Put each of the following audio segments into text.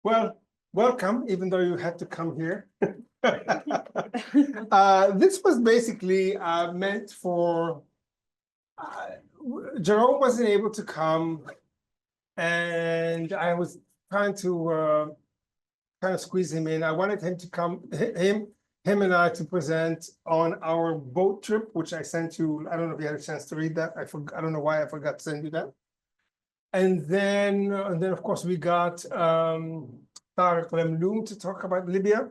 Well, welcome, even though you had to come here. This was basically meant for, Jerome wasn't able to come, and I was trying to kind of squeeze him in. I wanted him to come, him and I to present on our boat trip, which I sent you. I don't know if you had a chance to read that. I don't know why I forgot to send you that. And then of course, we got Tarek Lemloum to talk about Libya.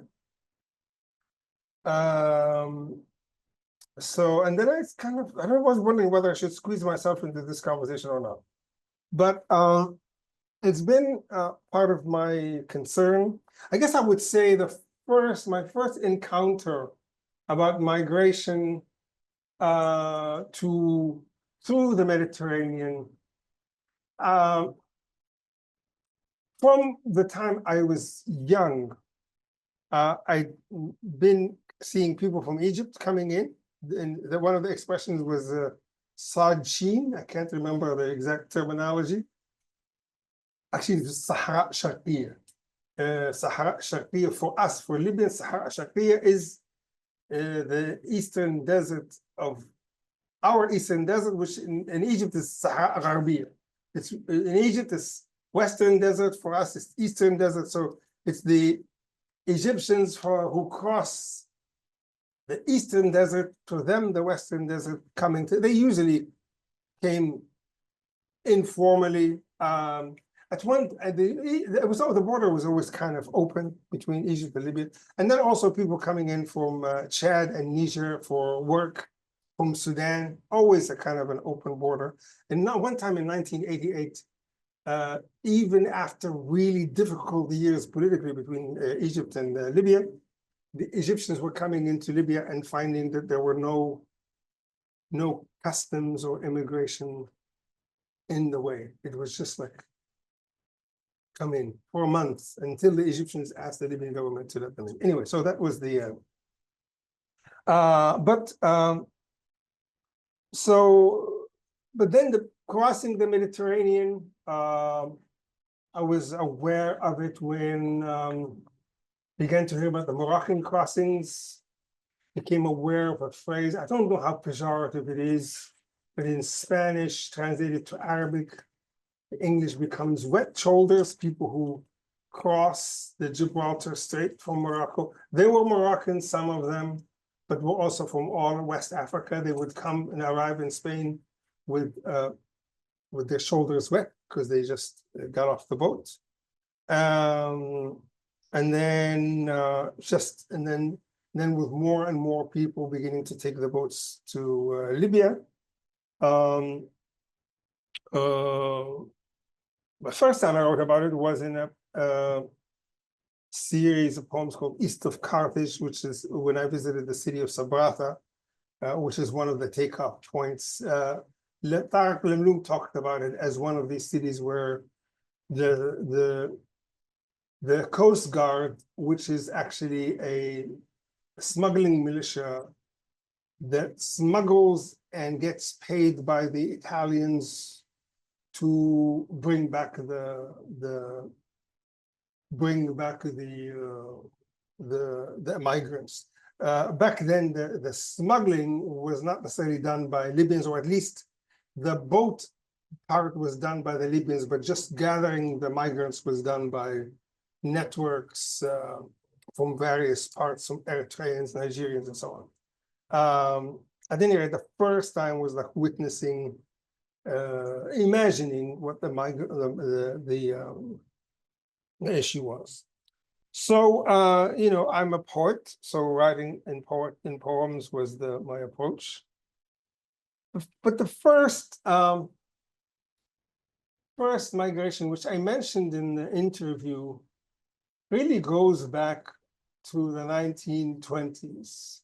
So, and then I was wondering whether I should squeeze myself into this conversation or not. But it's been part of my concern. I guess I would say my first encounter about migration through the Mediterranean. From the time I was young, I'd been seeing people from Egypt coming in, and one of the expressions was Sajin. I can't remember the exact terminology. Actually, it was Sahara Sharqiyya. Sahara Sharqiyya for us, for Libyans, Sahara Sharqiyya is the eastern desert of our eastern desert, which in Egypt is Sahara Gharbiyya. In Egypt, it's Western desert. For us, it's Eastern desert. So it's the Egyptians who cross the Eastern desert, to them, the Western desert they usually came informally. The border was always kind of open between Egypt and Libya. And then also people coming in from Chad and Niger for work, from Sudan, always a kind of an open border. And now one time in 1988, even after really difficult years politically between Egypt and Libya, the Egyptians were coming into Libya and finding that there were no customs or immigration in the way. It was just like, come in for a month until the Egyptians asked the Libyan government to let them in. Anyway, so that was the, but then crossing the Mediterranean, I was aware of it when began to hear about the Moroccan crossings, became aware of a phrase. I don't know how pejorative it is, but in Spanish, translated to Arabic, English becomes wet shoulders, people who cross the Gibraltar Strait from Morocco. They were Moroccans, some of them, but were also from all West Africa. They would come and arrive in Spain with their shoulders wet because they just got off the boat. And then with more and more people beginning to take the boats to Libya. The first time I wrote about it was in a series of poems called East of Carthage, which is when I visited the city of Sabratha, which is one of the takeoff points. Tarek Lemloum talked about it as one of these cities where the Coast Guard, which is actually a smuggling militia that smuggles and gets paid by the Italians to bring back the migrants. Back then, the smuggling was not necessarily done by Libyans, or at least the boat part was done by the Libyans, but just gathering the migrants was done by networks from various parts, from Eritreans, Nigerians, and so on. At any rate, the first time was like witnessing, imagining what the issue was. So, I'm a poet, so writing in poems was my approach. But the first migration, which I mentioned in the interview, really goes back to the 1920s,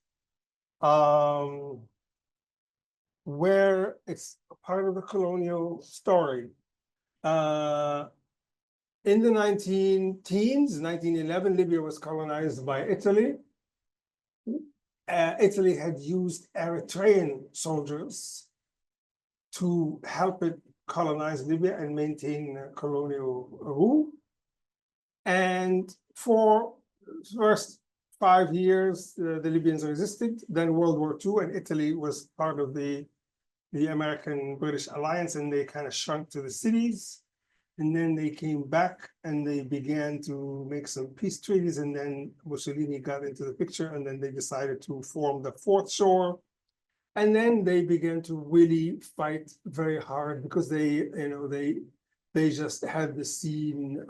where it's part of the colonial story. In the 19-teens, 1911, Libya was colonized by Italy. Italy had used Eritrean soldiers to help it colonize Libya and maintain colonial rule. And for the first 5 years, the Libyans resisted. Then World War II, and Italy was part of the American-British alliance, and they kind of shrunk to the cities. And then they came back and they began to make some peace treaties, and then Mussolini got into the picture, and then they decided to form the Fourth Shore. And then they began to really fight very hard because they just had the scene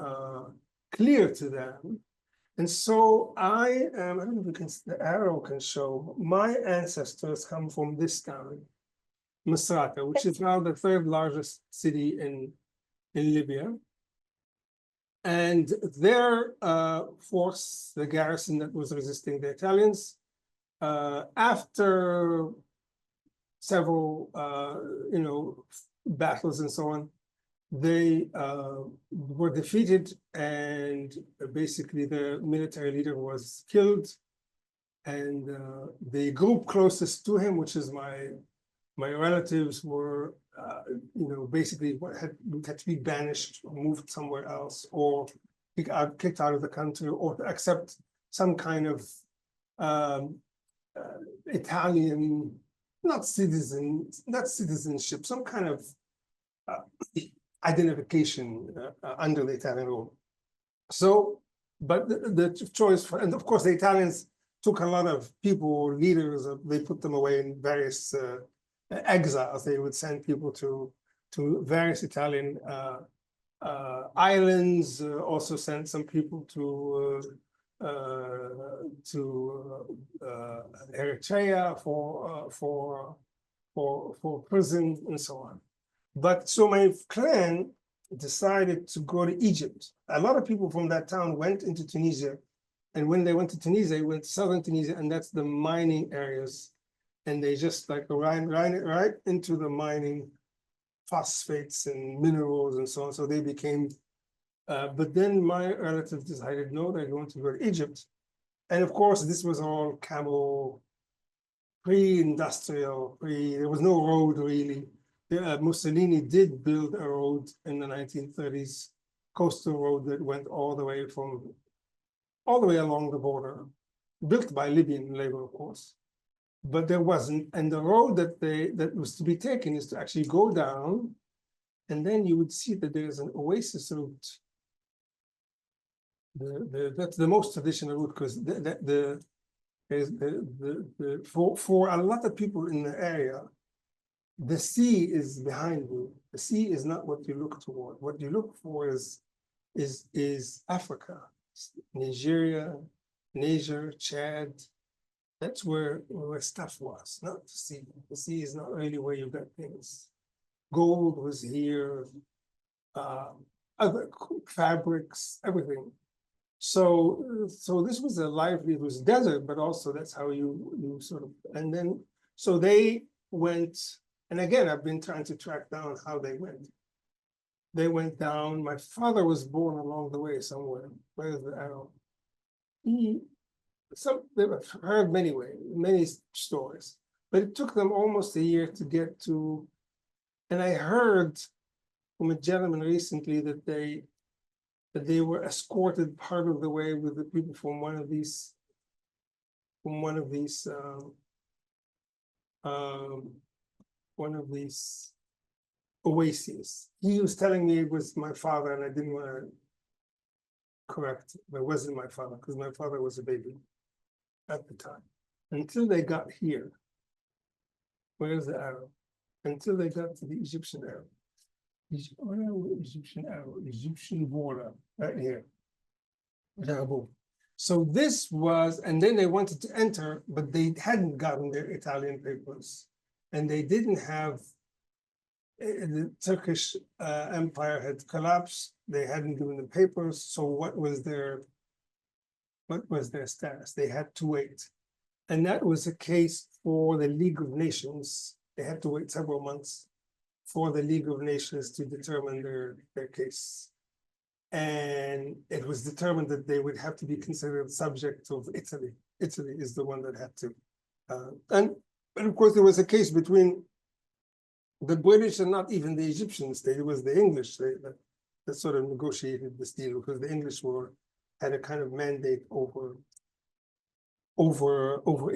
clear to them. And so I don't know if the arrow can show, my ancestors come from this town, Misrata, which is now the third largest city in Libya. And their force, the garrison that was resisting the Italians, after several battles and so on, they were defeated, and basically the military leader was killed. And the group closest to him, which is my relatives, were basically had to be banished, or moved somewhere else, or kicked out of the country, or to accept some kind of Italian, not citizenship, some kind of identification under the Italian rule. So, but the choice, and of course the Italians took a lot of people, leaders, they put them away in various exiles. They would send people to various Italian islands, also sent some people to Eritrea for prison and so on. But so my clan decided to go to Egypt. A lot of people from that town went into Tunisia, and when they went to Tunisia, they went to southern Tunisia, and that's the mining areas. And they just like ran right into the mining phosphates and minerals and so on. So they became, but then my relatives decided, no, they're going to go to Egypt. And of course, this was all camel, pre-industrial, there was no road really. Mussolini did build a road in the 1930s, coastal road that went all the way along the border, built by Libyan labor, of course. But there wasn't, and the road that was to be taken is to actually go down, and then you would see that there's an oasis route. That's the most traditional route, because for a lot of people in the area, the sea is behind you. The sea is not what you look toward. What you look for is Africa, Nigeria, Niger, Chad. That's where stuff was, not the sea. The sea is not really where you got things. Gold was here, other fabrics, everything. So this was it was desert, but also that's how you sort of, and then, so they went, and again, I've been trying to track down how they went. They went down, my father was born along the way somewhere. Where's the arrow? They've heard many stories, but it took them almost a year to get to, and I heard from a gentleman recently that they were escorted part of the way with the people from one of these oases. He was telling me it was my father, and I didn't want to correct, but it wasn't my father, because my father was a baby at the time. Until they got here. Where's the arrow? Until they got to the Egyptian arrow. Egyptian arrow, Egyptian border, right here. So this was, and then they wanted to enter, but they hadn't gotten their Italian papers, and they didn't have, the Turkish Empire had collapsed. They hadn't given them papers. So what was their status? They had to wait. And that was a case for the League of Nations. They had to wait several months for the League of Nations to determine their case. And it was determined that they would have to be considered subject of Italy. Italy is the one that had to. And of course, there was a case between the British and not even the Egyptians. It was the English that that sort of negotiated this deal, because the English had a kind of mandate over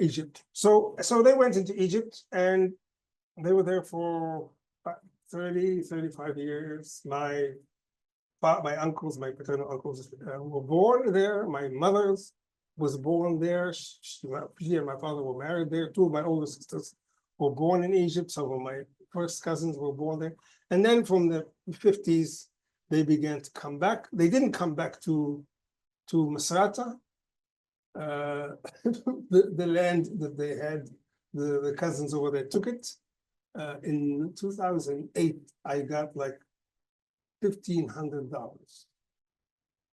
Egypt. So they went into Egypt, and they were there for 35 years. My uncles, my paternal uncles, were born there. My mother's was born there. She and my father were married there. Two of my older sisters were born in Egypt. Some of my first cousins were born there. And then from the 50s, they began to come back. They didn't come back to Misrata, the land that they had. The cousins over there took it. In 2008, I got like $1,500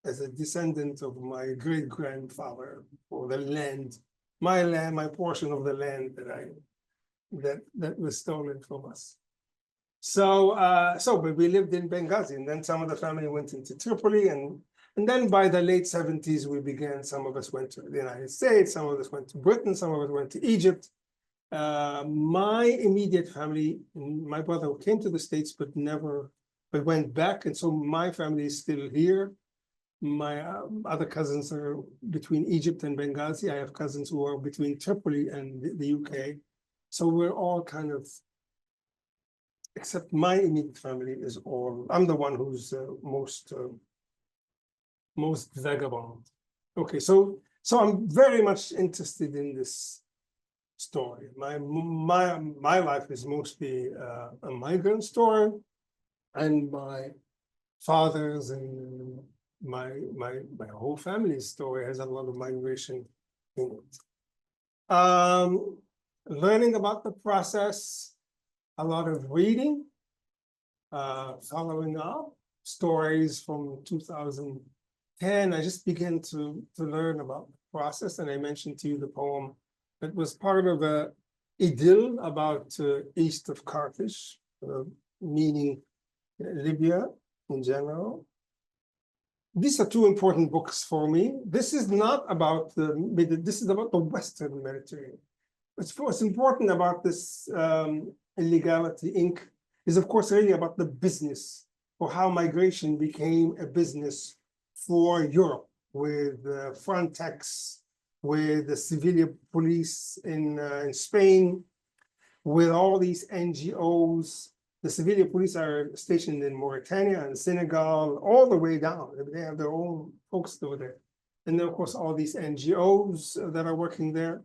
as a descendant of my great-grandfather for the land, my portion of the land that was stolen from us. So but we lived in Benghazi, and then some of the family went into Tripoli, and then by the late 70s, some of us went to the United States, some of us went to Britain, some of us went to Egypt. My immediate family, my brother came to the States, but went back, and so my family is still here. My other cousins are between Egypt and Benghazi. I have cousins who are between Tripoli and the UK. So we're all kind of, except my immediate family is all, I'm the one who's most vagabond. Okay, so I'm very much interested in this story. My life is mostly a migrant story, and my father's and my whole family's story has a lot of migration in it. Learning about the process, a lot of reading, following up stories from 2010. I just began to learn about the process, and I mentioned to you the poem that was part of a idyll about east of Carthage, meaning Libya in general. These are two important books for me. This is not about this is about the Western Mediterranean. What's important about this illegality Inc. is, of course, really about the business, or how migration became a business for Europe, with Frontex, with the civilian police in Spain, with all these NGOs. The civilian police are stationed in Mauritania and Senegal, all the way down. They have their own folks over there. And then, of course, all these NGOs that are working there.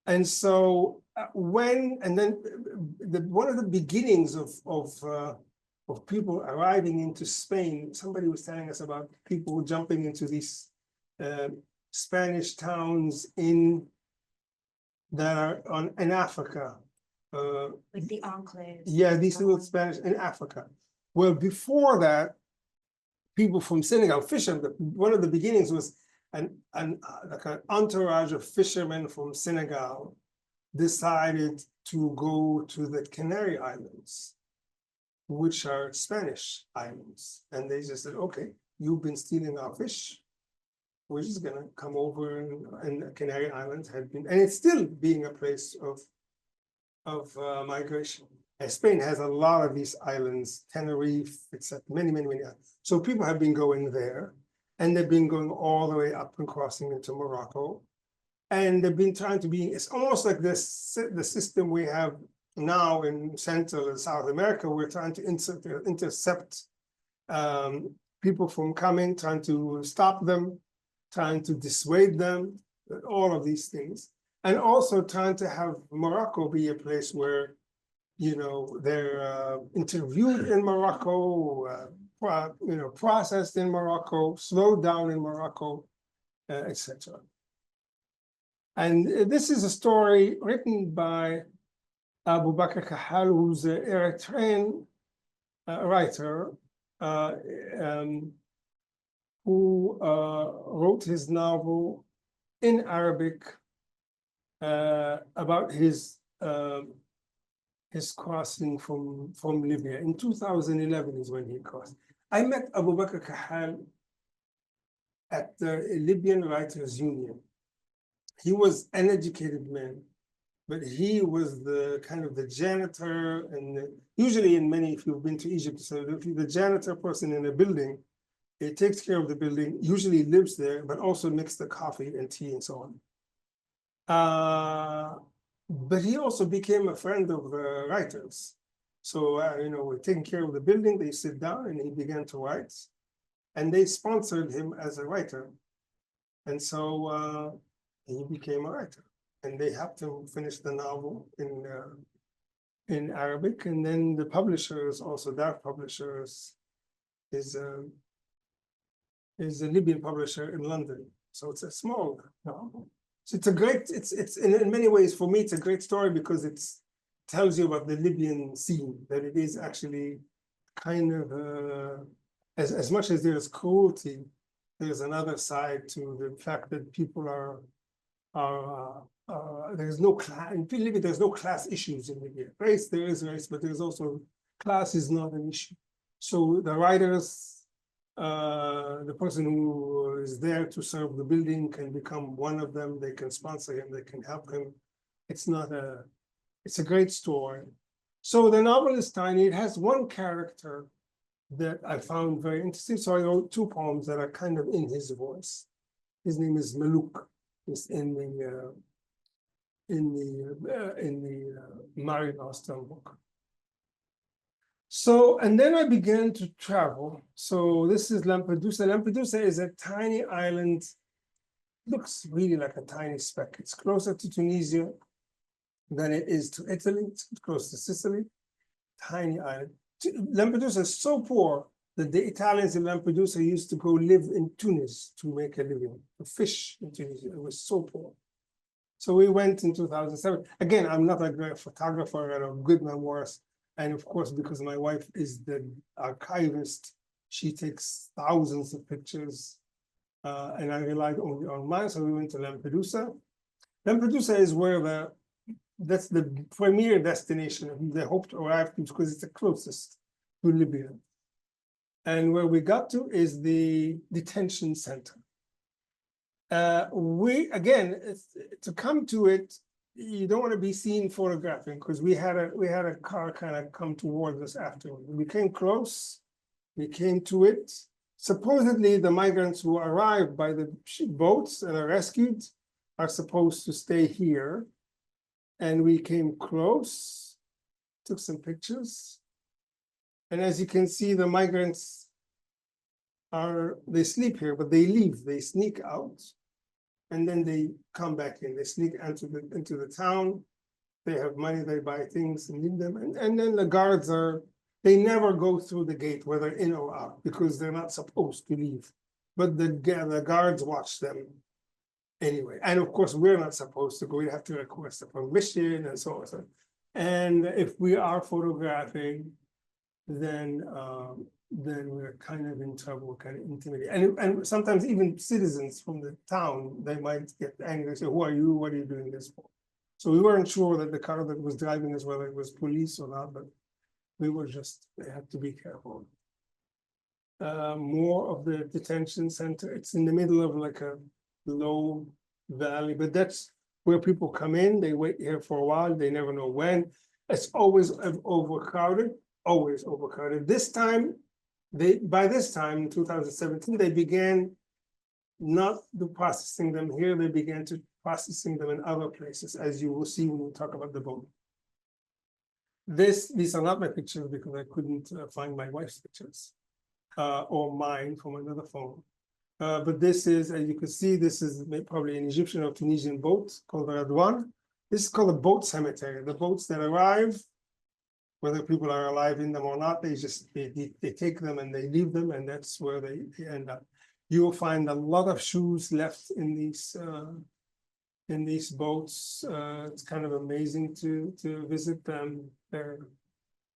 And so one of the beginnings of people arriving into Spain, somebody was telling us about people jumping into these Spanish towns in Africa. Like the enclaves. Yeah, these little Spanish in Africa. Well, before that, people from Senegal, fishermen, one of the beginnings was like an entourage of fishermen from Senegal decided to go to the Canary Islands, which are Spanish islands. And they just said, okay, you've been stealing our fish. We're just gonna come over, and the Canary Islands had been, and it's still being a place of migration. And Spain has a lot of these islands, Tenerife, except many. So people have been going there, and they've been going all the way up and crossing into Morocco. And they've been trying to it's almost like the system we have now in Central and South America. We're trying to intercept people from coming, trying to stop them, trying to dissuade them, all of these things. And also trying to have Morocco be a place where, they're interviewed in Morocco, processed in Morocco, slowed down in Morocco, etc. And this is a story written by Abu Bakr Kahal, who's an Eritrean writer who wrote his novel in Arabic about his crossing from Libya. In 2011 is when he crossed. I met Abu Bakr Kahal at the Libyan Writers Union. He was an educated man. but he was the kind of the janitor, and usually in many, if you've been to Egypt, so if you're the janitor person in a building, it takes care of the building, usually lives there, but also makes the coffee and tea and so on. But he also became a friend of writers. So, we're taking care of the building, they sit down and he began to write. And they sponsored him as a writer. And so he became a writer. And they helped him finish the novel in Arabic. And then the publishers, also Dark Publishers, is a Libyan publisher in London. So it's a small novel. So it's a great, it's in many ways, for me, it's a great story because it tells you about the Libyan scene, that it is actually kind of, as much as there's cruelty, there's another side to the fact that people there's no class, in Libya, there's no class issues in Libya. Race, there is race, but there's also, class is not an issue. So the writers, the person who is there to serve the building can become one of them. They can sponsor him, they can help him. It's a great story. So the novel is tiny. It has one character that I found very interesting. So I wrote two poems that are kind of in his voice. His name is Maluk. It's in the Mare Nostrum book. So, and then I began to travel. So this is Lampedusa. Lampedusa is a tiny island, looks really like a tiny speck. It's closer to Tunisia than it is to Italy. It's close to Sicily, tiny island. Lampedusa is so poor that the Italians in Lampedusa used to go live in Tunis to make a living, to fish in Tunisia. It was so poor. So we went in 2007. Again, I'm not a great photographer and a good memoirist. And of course, because my wife is the archivist, she takes thousands of pictures, and I relied only on mine. So we went to Lampedusa. Lampedusa is where that's the premier destination they hope to arrive to because it's the closest to Libya. And where we got to is the detention center. To come to it, you don't want to be seen photographing because we had a car kind of come towards us afterwards. We came close, we came to it. Supposedly the migrants who arrived by the boats and are rescued are supposed to stay here. And we came close, took some pictures. And as you can see, the migrants they sleep here, but they leave, they sneak out. And then they come back in, they sneak into the town. They have money, they buy things and leave them. And then the guards they never go through the gate, whether in or out, because they're not supposed to leave. But the guards watch them anyway. And of course, we're not supposed to go. We have to request a permission and so on. And if we are photographing, then we're kind of in trouble, kind of intimidated. And sometimes even citizens from the town, they might get angry, say, who are you? What are you doing this for? So we weren't sure that the car that was driving us, whether it was police or not, but we had to be careful. More of the detention center. It's in the middle of like a low valley, but that's where people come in. They wait here for a while. They never know when. It's always overcrowded, always overcrowded. By this time, in 2017, they began not processing them here. They began to processing them in other places, as you will see when we talk about the boat. These are not my pictures because I couldn't find my wife's pictures or mine from another phone. But this is, as you can see, this is probably an Egyptian or Tunisian boat called Radwan. This is called a boat cemetery. The boats that arrive, whether people are alive in them or not, they take them and they leave them, and that's where they end up. You will find a lot of shoes left in these boats. It's kind of amazing to visit them. They're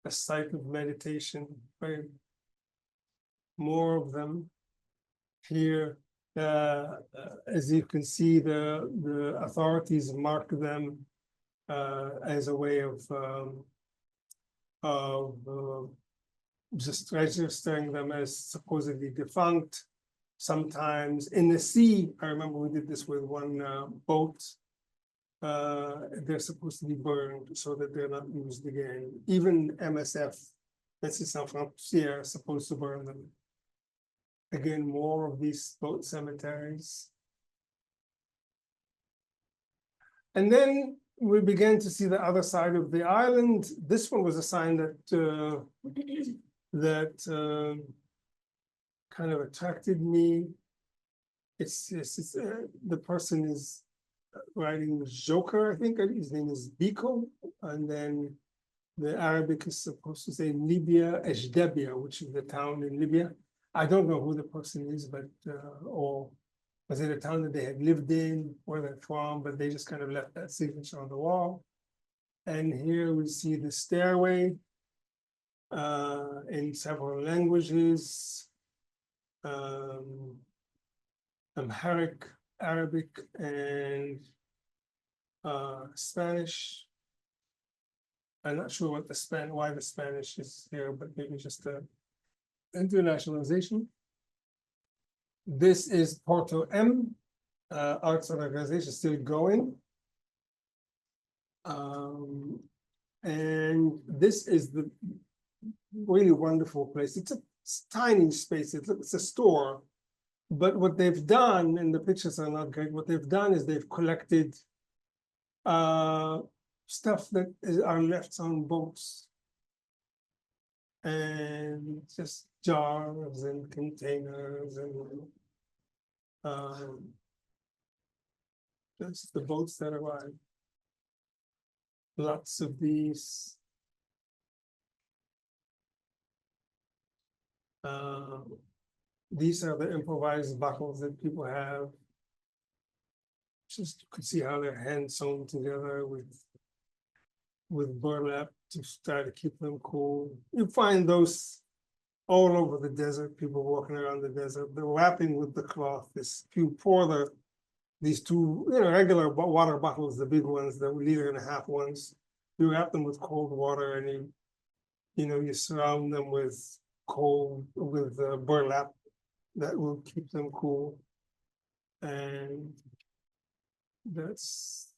a site of meditation. More of them here. As you can see, the authorities mark them as a way of just registering them as supposedly defunct. Sometimes in the sea, I remember we did this with one boat. they're supposed to be burned so that they're not used again. Even MSF, that's in San Francisco, are supposed to burn them. Again, more of these boat cemeteries. And then we began to see the other side of the island. This one was a sign that kind of attracted me. It's the person is writing Joker, I think his name is Biko, and then the Arabic is supposed to say Libya, Ejdebia, which is the town in Libya. I don't know who the person is, but or was it a town that they had lived in, where they're from, but they just kind of left that signature on the wall. And here we see the stairway in several languages, Amharic, Arabic, and Spanish. I'm not sure what why the Spanish is here, but maybe just a internationalization. This is Porto M, arts organization still going. And this is the really wonderful place. It's a tiny space. It's a store. But what they've done, and the pictures are not great, what they've done is they've collected stuff that are left on boats. And just jars and containers and that's the boats that arrive. Lots of these. These are the improvised buckles that people have. Just you can see how they're hand sewn together with burlap to try to keep them cool. You find those all over the desert, people walking around the desert. They're wrapping with the cloth. This, if you pour these two, regular water bottles, the big ones, the 1.5 liter ones, you wrap them with cold water and you surround them with burlap that will keep them cool. And this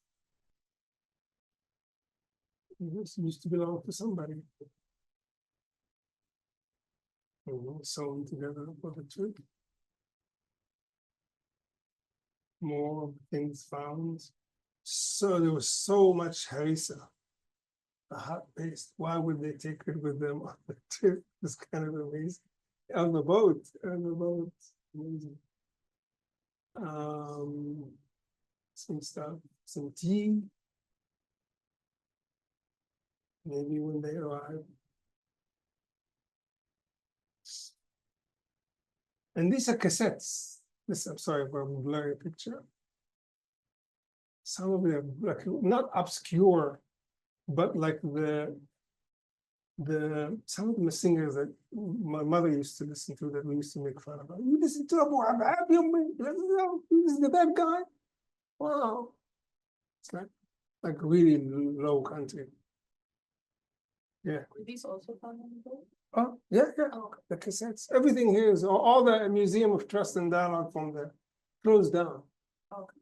used to belong to somebody. Sewn together for the trip. More things found. So there was so much harissa, a hot paste. Why would they take it with them on the trip? It's kind of amazing. On the boat, amazing. Some stuff, some tea. Maybe when they arrive. And these are cassettes. I'm sorry for a blurry picture. Some of them are like not obscure, but like some of the singers that my mother used to listen to that we used to make fun of. You listen to Abu Abab, this is the bad guy. Wow. It's like really low country. Yeah. Were these also found on the boat? Oh, yeah. Oh. The cassettes. Everything here is all the Museum of Trust and Dialogue from there closed down. Okay.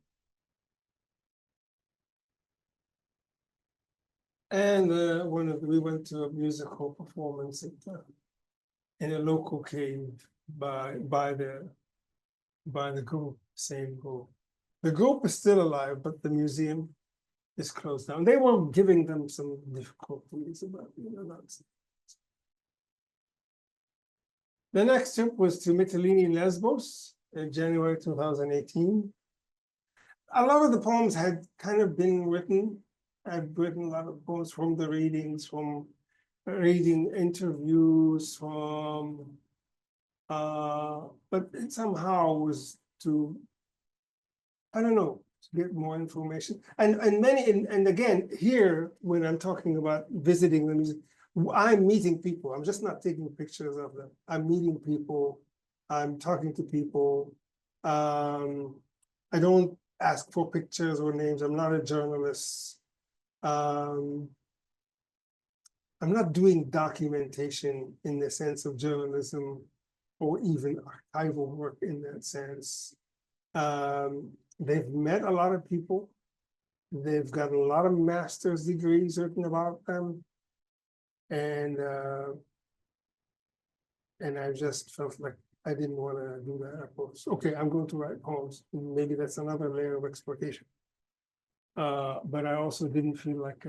And we went to a musical performance in a local cave by the group, same group. The group is still alive, but the museum is closed down. They were giving them some difficulties about nonsense. The next trip was to Mytilene, Lesbos in January 2018. A lot of the poems had kind of been written. I've written a lot of poems from the readings, from reading interviews, but it somehow was to, I don't know, to get more information. And again, here, when I'm talking about visiting the museum, I'm meeting people. I'm just not taking pictures of them. I'm meeting people. I'm talking to people. I don't ask for pictures or names. I'm not a journalist. I'm not doing documentation in the sense of journalism or even archival work in that sense. They've met a lot of people. They've got a lot of master's degrees written about them. And I just felt like I didn't want to do that approach. Okay, I'm going to write poems. Maybe that's another layer of exploitation. But I also didn't feel like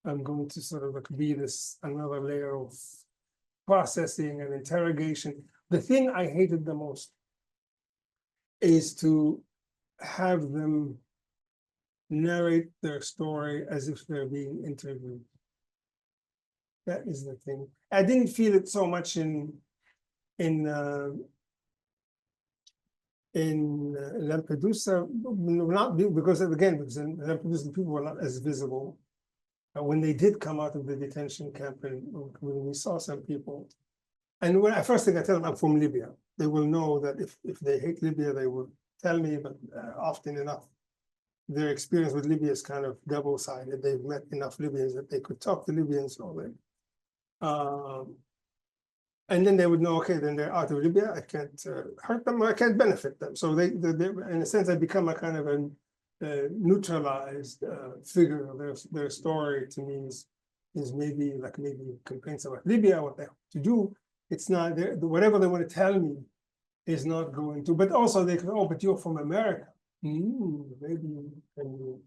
I'm going to sort of like be this another layer of processing and interrogation. The thing I hated the most is to have them narrate their story as if they're being interviewed. That is the thing. I didn't feel it so much in Lampedusa, not because again, because in Lampedusa people were not as visible. When they did come out of the detention camp, and when we saw some people, and when first thing I tell them I'm from Libya, they will know that if they hate Libya, they will tell me. But often enough, their experience with Libya is kind of double-sided. They've met enough Libyans that they could talk to Libyans already. And then they would know, okay, then they're out of Libya. I can't hurt them, or I can't benefit them. So they in a sense, I become a kind of a neutralized figure. Their story to me is maybe complaints about Libya, what they have to do. It's not whatever they want to tell me is not going to. But also they can, oh, but you're from America. Maybe you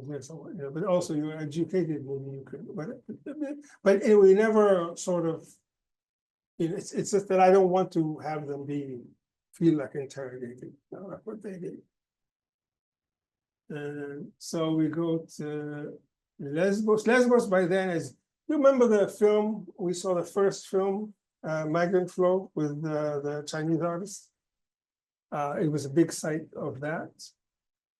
there's someone, but also you're educated. Maybe you could. But anyway, never sort of. It's just that I don't want to have them feel like interrogated. That's what they did. So we go to Lesbos. Lesbos by then is, you remember the film, we saw the first film, Migrant Flow with the Chinese artist. It was a big site of that.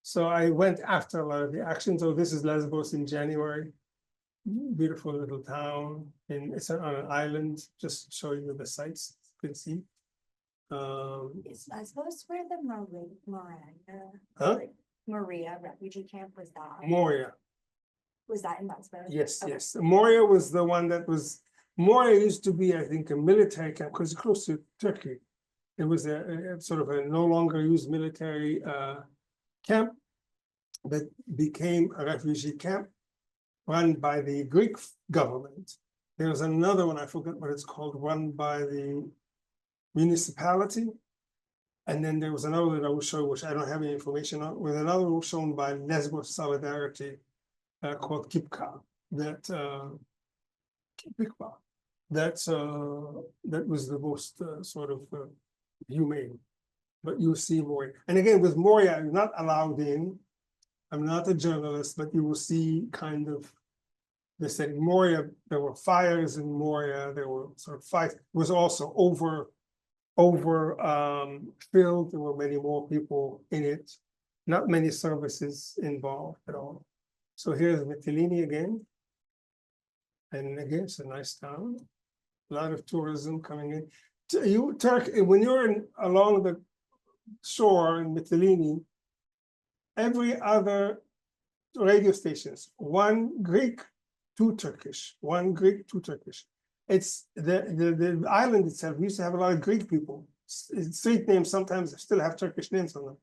So I went after a lot of the action. So this is Lesbos in January. Beautiful little town, and it's on an island. Just show you the sights you can see. Is Lesbos where the Maria refugee camp was that? Moria. Was that in Lesbos? Yes, Okay. yes. Moria was the one that was. Moria used to be, I think, a military camp because it's close to Turkey. It was a sort of a no longer used military camp that became a refugee camp run by the Greek government. There's another one, I forget what it's called, run by the municipality. And then there was another that I will show, which I don't have any information on, with another one shown by Lesbos Solidarity called Kipka, that was the most sort of humane. But you see Moria. And again, with Moria, you're not allowed in. I'm not a journalist, but you will see kind of, they said Moria, there were fires in Moria, there were sort of fights. It was also filled. There were many more people in it, not many services involved at all. So here's Mytilene again. And again, it's a nice town. A lot of tourism coming in. When you're along the shore in Mytilene, every other radio stations, one Greek, two Turkish, one Greek, two Turkish. It's the island itself used to have a lot of Greek people. Street names sometimes still have Turkish names on them.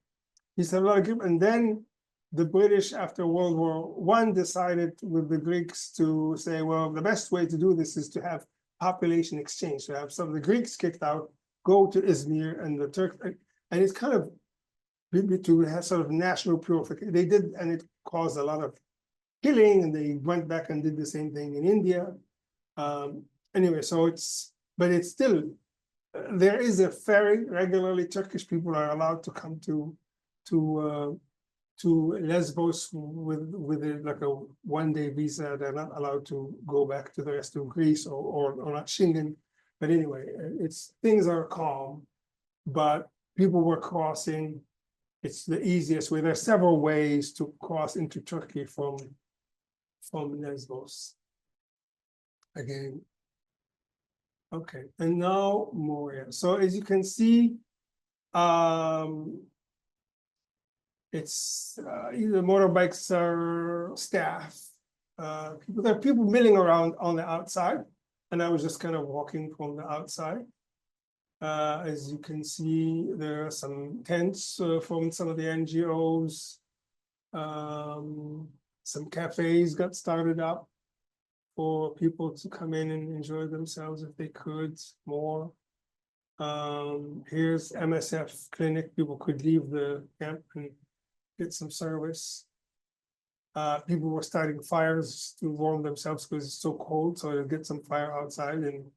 Used to have a lot of Greek, and then the British after World War I decided with the Greeks to say, well, the best way to do this is to have population exchange. So have some of the Greeks kicked out, go to Izmir, and the Turks, and it's kind of to have sort of national purification. They did, and it caused a lot of killing, and they went back and did the same thing in India. Anyway, so it's still, there is a ferry regularly. Turkish people are allowed to come to Lesbos with like a one-day visa. They're not allowed to go back to the rest of Greece or not Schengen. But anyway, things are calm, but people were crossing. It's the easiest way. There are several ways to cross into Turkey from Lesbos. Again. Okay, and now Moria. So as you can see, it's either motorbikes or staff. There are people milling around on the outside, and I was just kind of walking from the outside. As you can see, there are some tents from some of the NGOs. Some cafes got started up for people to come in and enjoy themselves if they could more. Here's MSF clinic. People could leave the camp and get some service. People were starting fires to warm themselves because it's so cold, so they'll get some fire outside, and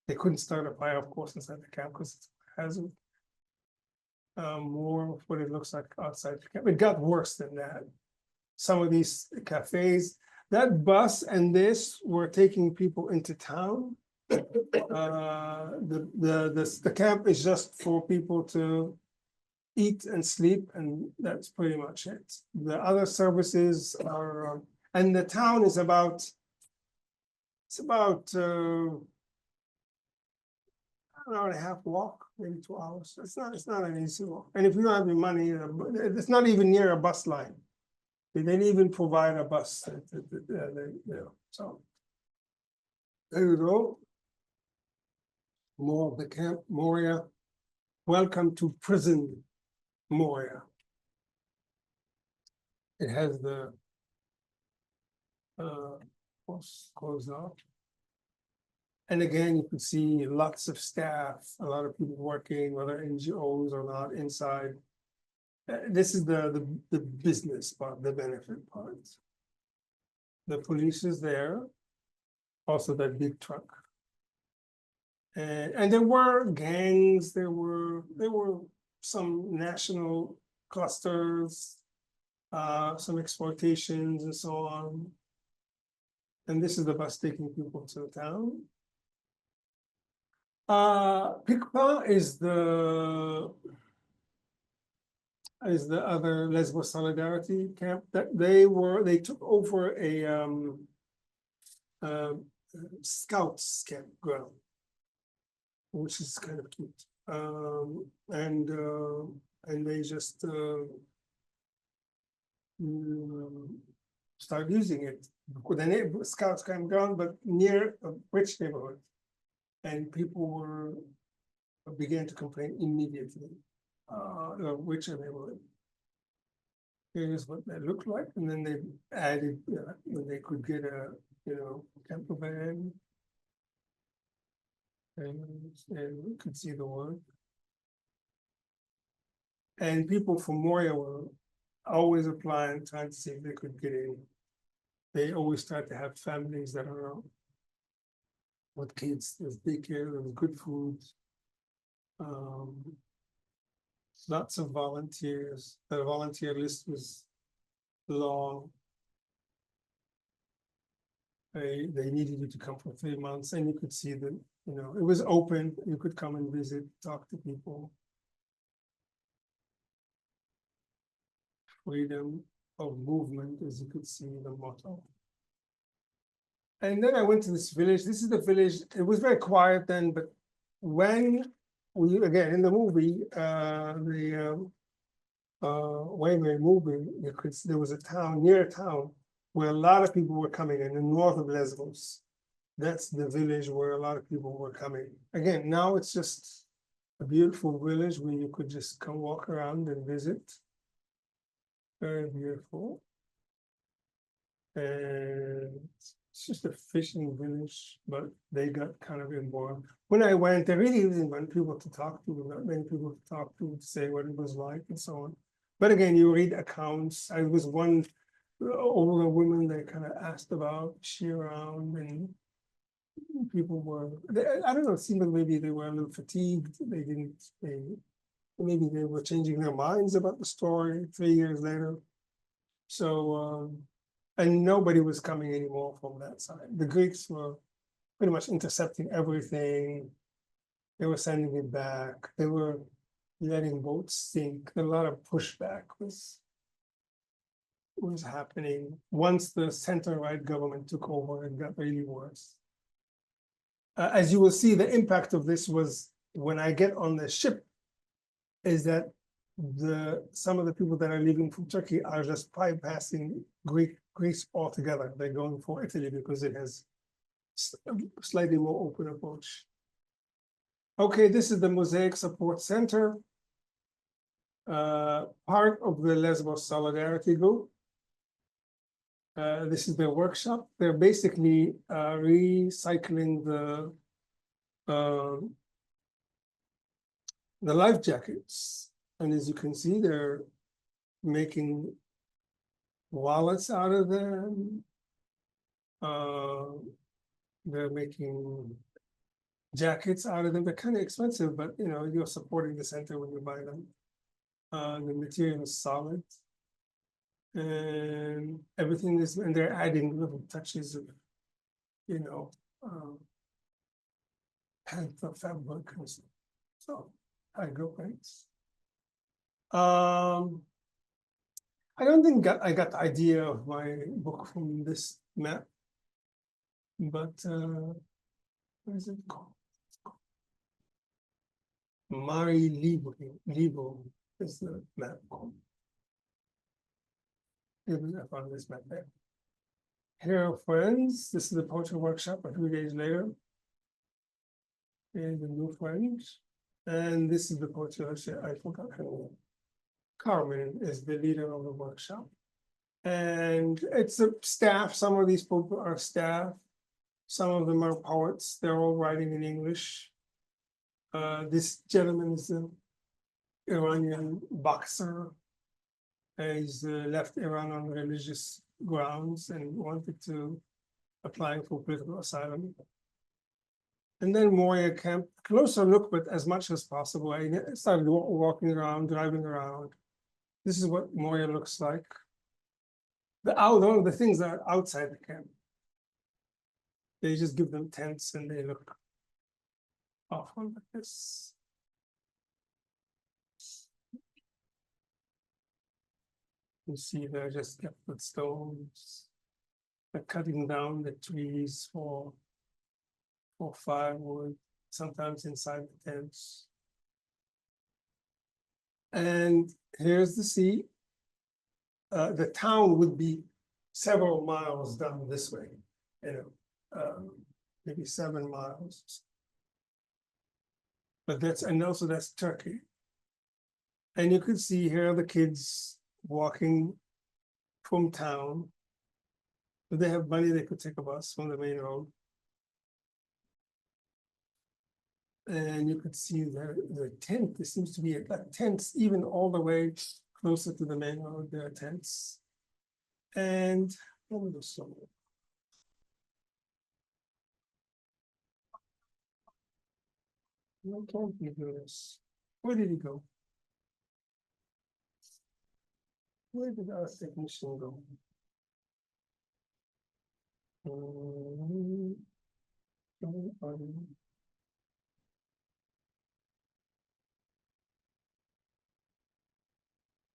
they couldn't start a fire, of course, inside the camp because it's a hazard. More of what it looks like outside the camp. It got worse than that. Some of these cafes, that bus and this were taking people into town. The camp is just for people to eat and sleep, and that's pretty much it. The other services are, and the town is about, it's about an hour and a half walk, maybe 2 hours. It's not an easy walk. And if you don't have the money, it's not even near a bus line. They didn't even provide a bus. So there you go. More of the camp, Moria. Welcome to prison, Moria. It has the closed off. And again, you can see lots of staff, a lot of people working, whether NGOs or not, inside. This is the business part, the benefit part. The police is there, also that big truck. And there were gangs, there were some national clusters, some exploitations and so on. And this is the bus taking people to the town. Pikpa is the other Lesbos Solidarity camp that they took over a scouts campground, which is kind of cute. And they just start using it. The scouts campground, but near a rich neighborhood. And people began to complain immediately. Which neighborhood. Here's what they look like, and then they added when they could get a camper van, and we could see the word. And people from Moria were always applying, trying to see if they could get in. They always try to have families that are with kids. There's daycare, there's good food. Lots of volunteers. The volunteer list was long. They needed you to come for 3 months, and you could see that, it was open. You could come and visit, talk to people. Freedom of movement, as you could see, the motto. And then I went to this village. This is the village. It was very quiet then, but when again, in the movie, Waymay movie, there was a town, near a town, where a lot of people were coming in the north of Lesbos. That's the village where a lot of people were coming. Again, now it's just a beautiful village where you could just come walk around and visit. Very beautiful. And it's just a fishing village, but they got kind of involved. When I went, I really didn't want people to talk to, not many people to talk to say what it was like and so on. But again, you read accounts. I was one older woman that kind of asked about she around, and people were, I don't know, it seemed like maybe they were a little fatigued. Maybe they were changing their minds about the story 3 years later. So, and nobody was coming anymore from that side. The Greeks were pretty much intercepting everything. They were sending it back. They were letting boats sink. A lot of pushback was happening. Once the center-right government took over, it got really worse. As you will see, the impact of this was when I get on the ship, is that some of the people that are leaving from Turkey are just bypassing Greece altogether. They're going for Italy because it has a slightly more open approach. Okay, this is the Mosaic Support Center, part of the Lesbos Solidarity Group. This is their workshop. They're basically recycling the life jackets. And as you can see, they're making wallets out of them. They're making jackets out of them. They're kind of expensive, but you know, you're supporting the center when you buy them. The material is solid. And everything is, and they're adding little touches of, you know, Panther fabric and stuff. So hydro paints. I don't think I got the idea of my book from this map, but what is it called? Mare Nostrum is the map called. I found this map there. Here are friends. This is the poetry workshop a few days later. And the new friends. And this is the poetry workshop. I forgot her name. Carmen is the leader of the workshop. And it's a staff. Some of these people are staff. Some of them are poets. They're all writing in English. This gentleman is an Iranian boxer. He's left Iran on religious grounds and wanted to apply for political asylum. And then Moria Camp, closer look, but as much as possible. I started walking around, driving around. This is what Moria looks like. The things that are outside the camp. They just give them tents and they look awful like this. You see, they're just kept with stones. They're cutting down the trees for firewood, sometimes inside the tents. And here's the sea. The town would be several miles down this way, you know, maybe 7 miles. But that's Turkey. And you could see here the kids walking from town. If they have money, they could take a bus from the main road. And you could see the tent. There seems to be a tents even all the way closer to the main road. There are tents. And what was the song? Why can't we do this? Where did he go? Where did our technician go?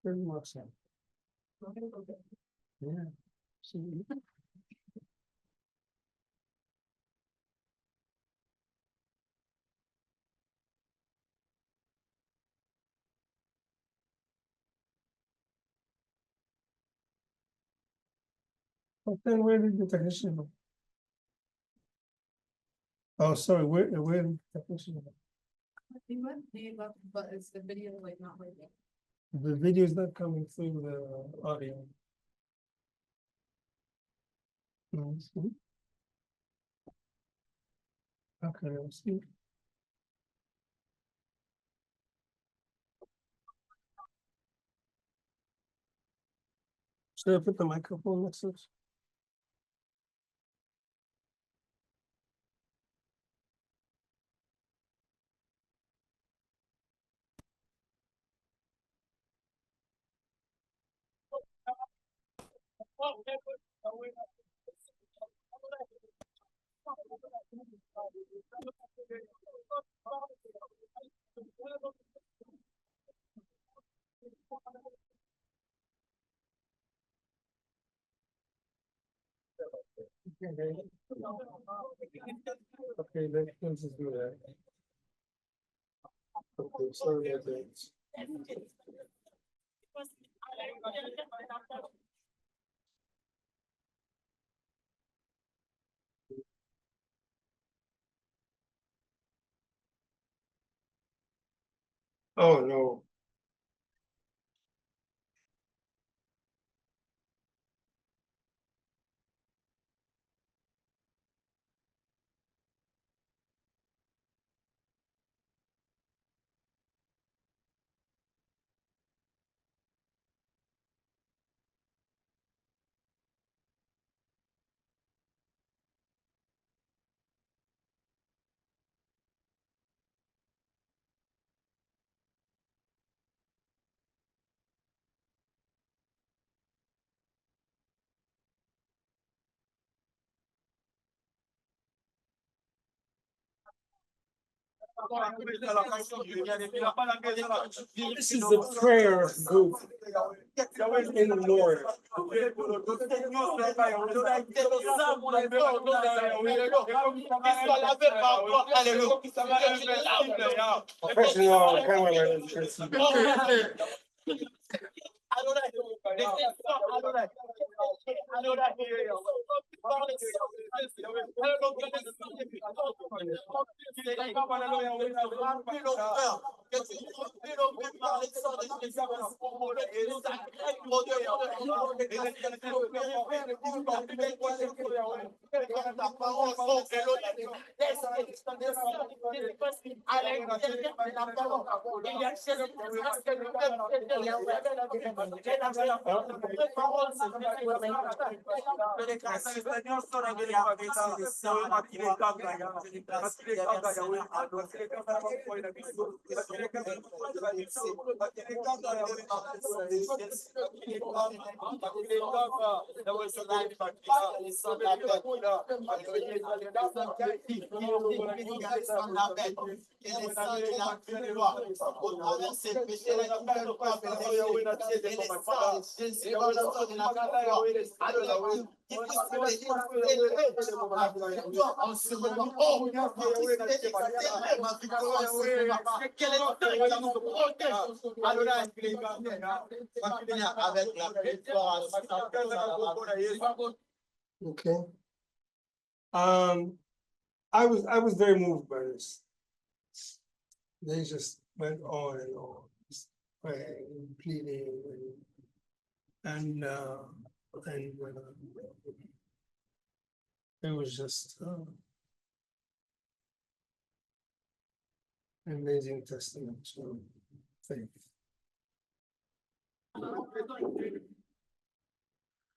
Very much so. Yeah. See. But then where did the technician go? Oh, sorry, where did the technician go? He went, he left, but it's the video like not working. The video is not coming through the audio. See? Okay, let's see. Should I put the microphone next to us? Okay, let's just do that. Okay, sorry about that. Oh, no. This is the prayer group in the Lord. Professional cameraman. Okay. I was very moved by this. They just went on and on, just praying and pleading and it was just an amazing testament to faith.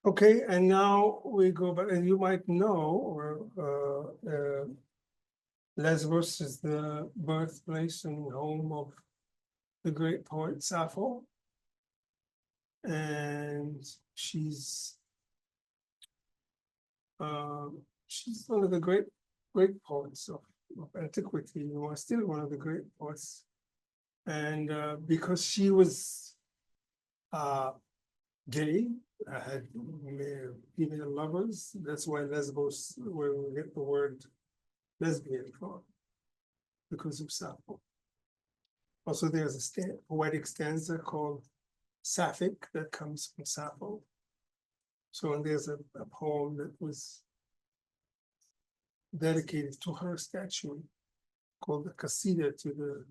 Okay, and now we go back, and you might know, or Lesbos is the birthplace and home of the great poet Sappho. And she's one of the great poets of antiquity, still one of the great poets. And because she was gay, had female lovers, that's why Lesbos, where we get the word lesbian from, because of Sappho. Also, there's a poetic stanza called Sapphic that comes from Sappho. So, and there's a poem that was dedicated to her statue called the Qasida to the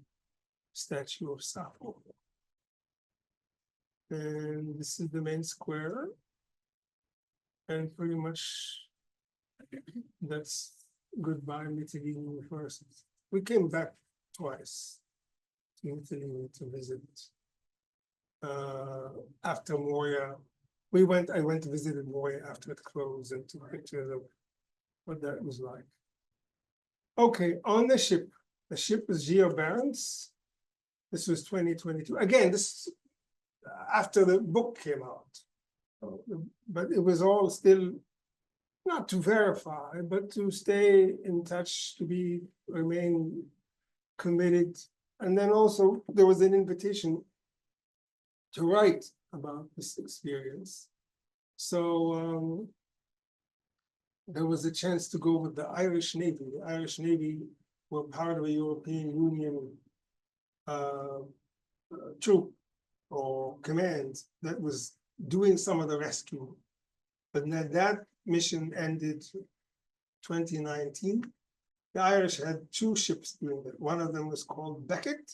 statue of Sappho. And this is the main square. And pretty much that's goodbye, Italy first. We came back twice to Italy to visit. After Moria, I went to visit Moria after it closed and took pictures of what that was like. Okay, on the ship was Geo Barents. This was 2022. Again, this after the book came out, but it was all still not to verify, but to stay in touch, to remain committed. And then also there was an invitation to write about this experience. So there was a chance to go with the Irish Navy. The Irish Navy were part of a European Union troop or command that was doing some of the rescue. But then that mission ended 2019. The Irish had two ships doing that. One of them was called Beckett,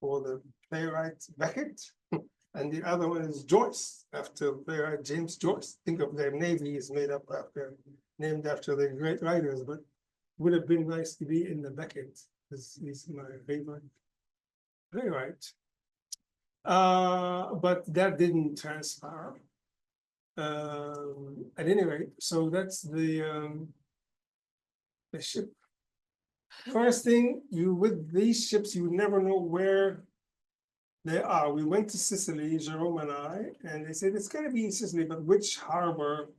or the playwright Beckett, and the other one is Joyce, after playwright James Joyce. Think of their navy is named after the great writers, but would have been nice to be in the Beckett, because he's my favorite playwright. But that didn't transpire. At any rate, so that's the ship. First thing, with these ships, you never know where they are. We went to Sicily, Jerome and I, and they said it's going to be in Sicily, but which harbor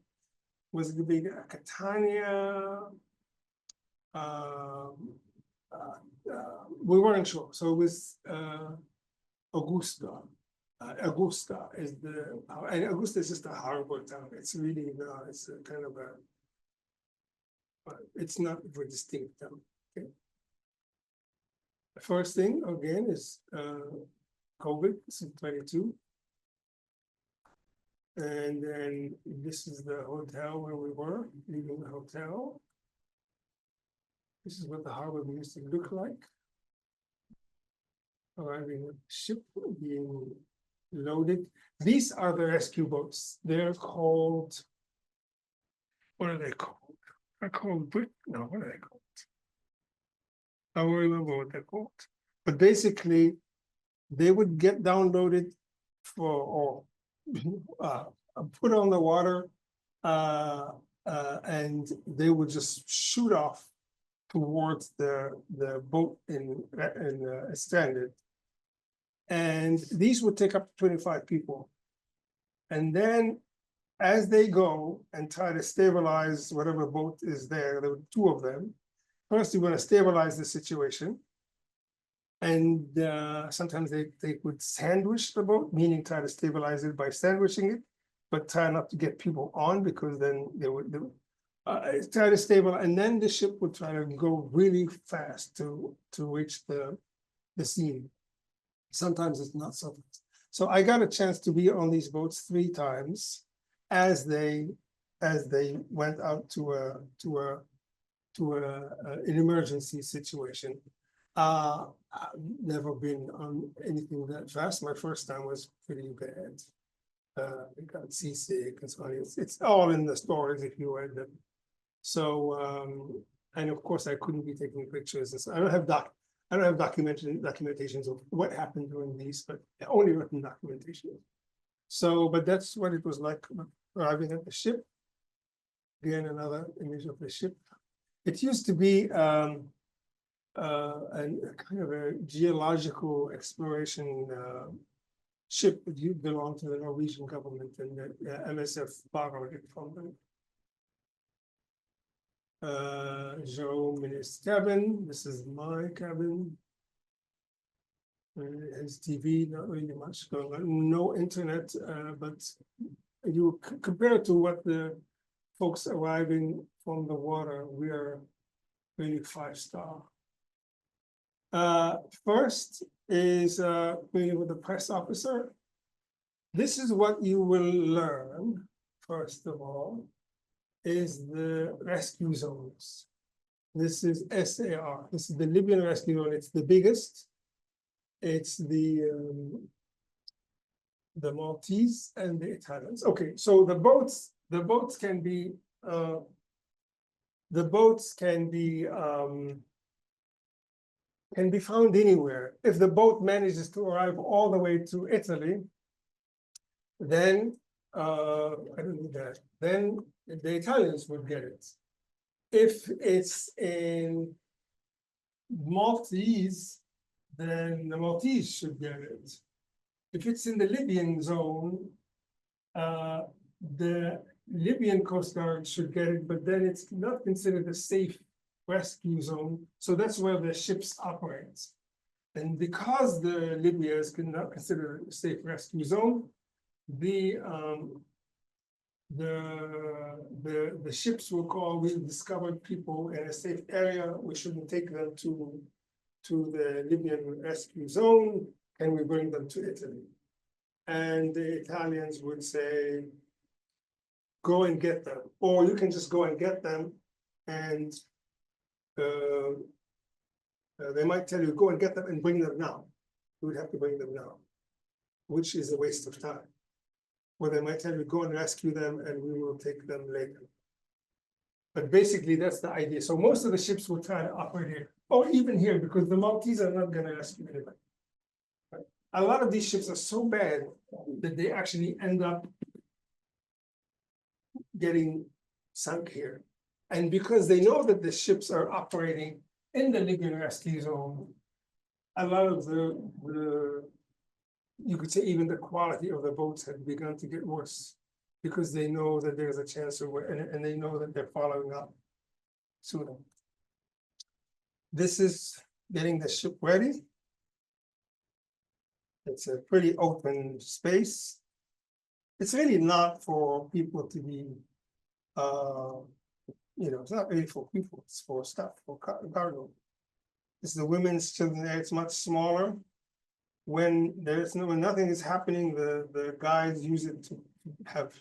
was it? Going to be Catania, we weren't sure, so it was Augusta. Augusta is and Augusta is just a horrible town. It's really it's a kind of a, but it's not a very distinct town. Okay. The first thing again is COVID, this is 22. And then this is the hotel where we were, leaving the hotel. This is what the harbor used to look like. Arriving at the ship, being loaded. These are the rescue boats. They're called, what are they called? They're called no, what are they called? I don't remember what they're called. But basically, they would get downloaded or put on the water, and they would just shoot off towards the boat in stranded. And these would take up to 25 people. And then as they go and try to stabilize whatever boat is there were two of them. First, you want to stabilize the situation. And sometimes they would sandwich the boat, meaning try to stabilize it by sandwiching it, but try not to get people on because then they would try to stabilize, and then the ship would try to go really fast to reach the scene. Sometimes it's not so fast. So I got a chance to be on these boats 3 times as they went out to an emergency situation. I've never been on anything that fast. My first time was pretty bad. I got seasick and so on. It's all in the stories if you read them. So and of course I couldn't be taking pictures. And so I don't have documentations of what happened during these, but only written documentation. So, but that's what it was like arriving at the ship. Again, another image of the ship. It used to be a kind of a geological exploration ship that belonged to the Norwegian government, and the MSF borrowed it from them. Jerome in his cabin. This is my cabin. His TV, not really much going on. No internet, but you compare to what the folks arriving from the water, we are really 5-star. First is meeting with the press officer. This is what you will learn, first of all, is the rescue zones. This is SAR. This is the Libyan rescue zone. It's the biggest. It's the Maltese and the Italians. Okay, so the boats can be found anywhere. If the boat manages to arrive all the way to Italy, then I don't need that. Then the Italians would get it. If it's in Maltese, then the Maltese should get it. If it's in the Libyan zone, the Libyan Coast Guard should get it, but then it's not considered a safe rescue zone. So that's where the ships operate. And because the Libya is not considered a safe rescue zone, the ships will call, we discovered people in a safe area, we shouldn't take them to the Libyan rescue zone, and we bring them to Italy. And the Italians would say, go and get them, or you can just go and get them, and they might tell you, go and get them and bring them now. You would have to bring them now, which is a waste of time. Or they might tell you, go and rescue them and we will take them later. But basically, that's the idea. So most of the ships will try to operate here, or even here, because the Maltese are not going to rescue anybody. Right? A lot of these ships are so bad that they actually end up getting sunk here. And because they know that the ships are operating in the Libyan rescue zone, a lot of the you could say even the quality of the boats had begun to get worse, because they know that there's a chance of, and they know that they're following up sooner. This is getting the ship ready. It's a pretty open space. It's really not for people to be, it's not really for people, it's for stuff, for cargo. This is the women's children's area, it's much smaller. When when nothing is happening, the guys use it to have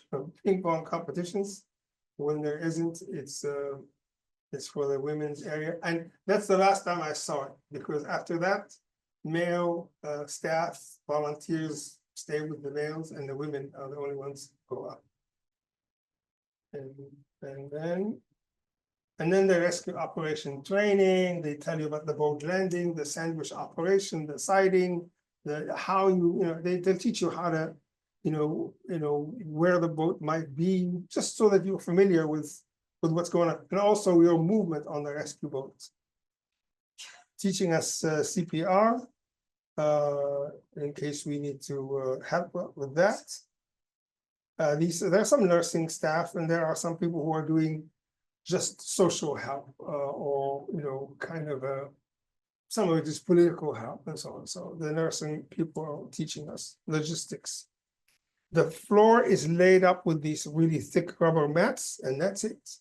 ping pong competitions. When there isn't, it's for the women's area, and that's the last time I saw it, because after that, male staff, volunteers stay with the males, and the women are the only ones who go up. And then the rescue operation training, they tell you about the boat landing, the sandwich operation, the sighting, how they'll teach you how to, where the boat might be, just so that you're familiar with what's going on, and also your movement on the rescue boats. Teaching us CPR, in case we need to help with that. There are some nursing staff, and there are some people who are doing just social help, or kind of some of it is political help and so on. So the nursing people are teaching us logistics. The floor is laid up with these really thick rubber mats, and that's it.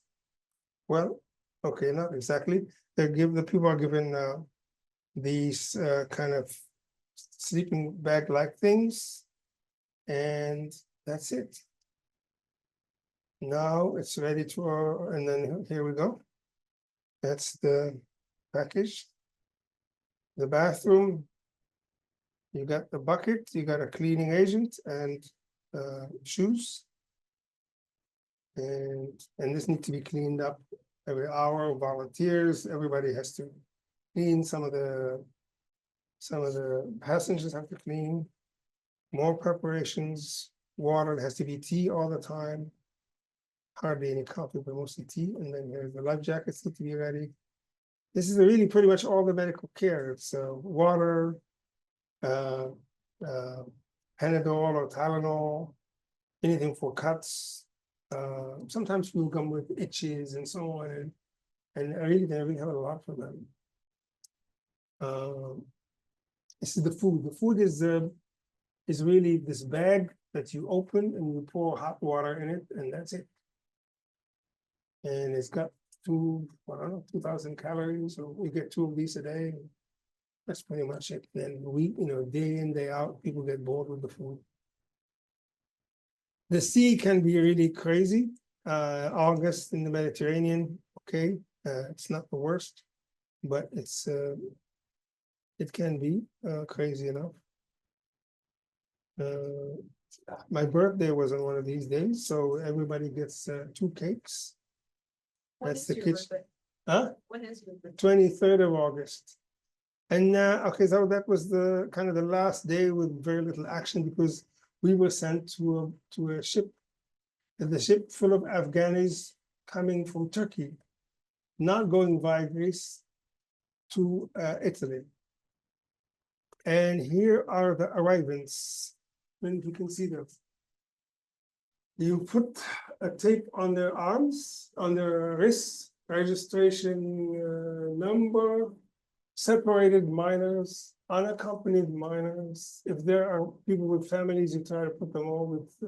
Well, okay, not exactly. The people are given these kind of sleeping bag-like things, and that's it. Now it's ready to, and then here we go. That's the package. The bathroom, you got the bucket, you got a cleaning agent and shoes. And this needs to be cleaned up every hour. Volunteers, everybody has to clean. Some of the passengers have to clean. More preparations. Water, it has to be tea all the time. Hardly any coffee, but mostly tea. And then there's the life jackets need to be ready. This is really pretty much all the medical care. It's water, Panadol or Tylenol, anything for cuts. Sometimes people come with itches and so on, and they really have a lot for them. This is the food. The food is really this bag that you open and you pour hot water in it, and that's it. And it's got 2,000 calories, so we get 2 of these a day. That's pretty much it. Then day in, day out, people get bored with the food. The sea can be really crazy. August in the Mediterranean, okay, it's not the worst, but it can be crazy enough. My birthday was on one of these days, so everybody gets 2 cakes. That's the kitchen. Huh? When is your birthday? 23rd of August. And okay, so that was the kind of the last day with very little action, because we were sent to a ship, the ship full of Afghanis coming from Turkey, not going via Greece to Italy. And here are the arrivals. And you can see them. You put a tape on their arms, on their wrists, registration number, separated minors, unaccompanied minors. If there are people with families, you try to put them all with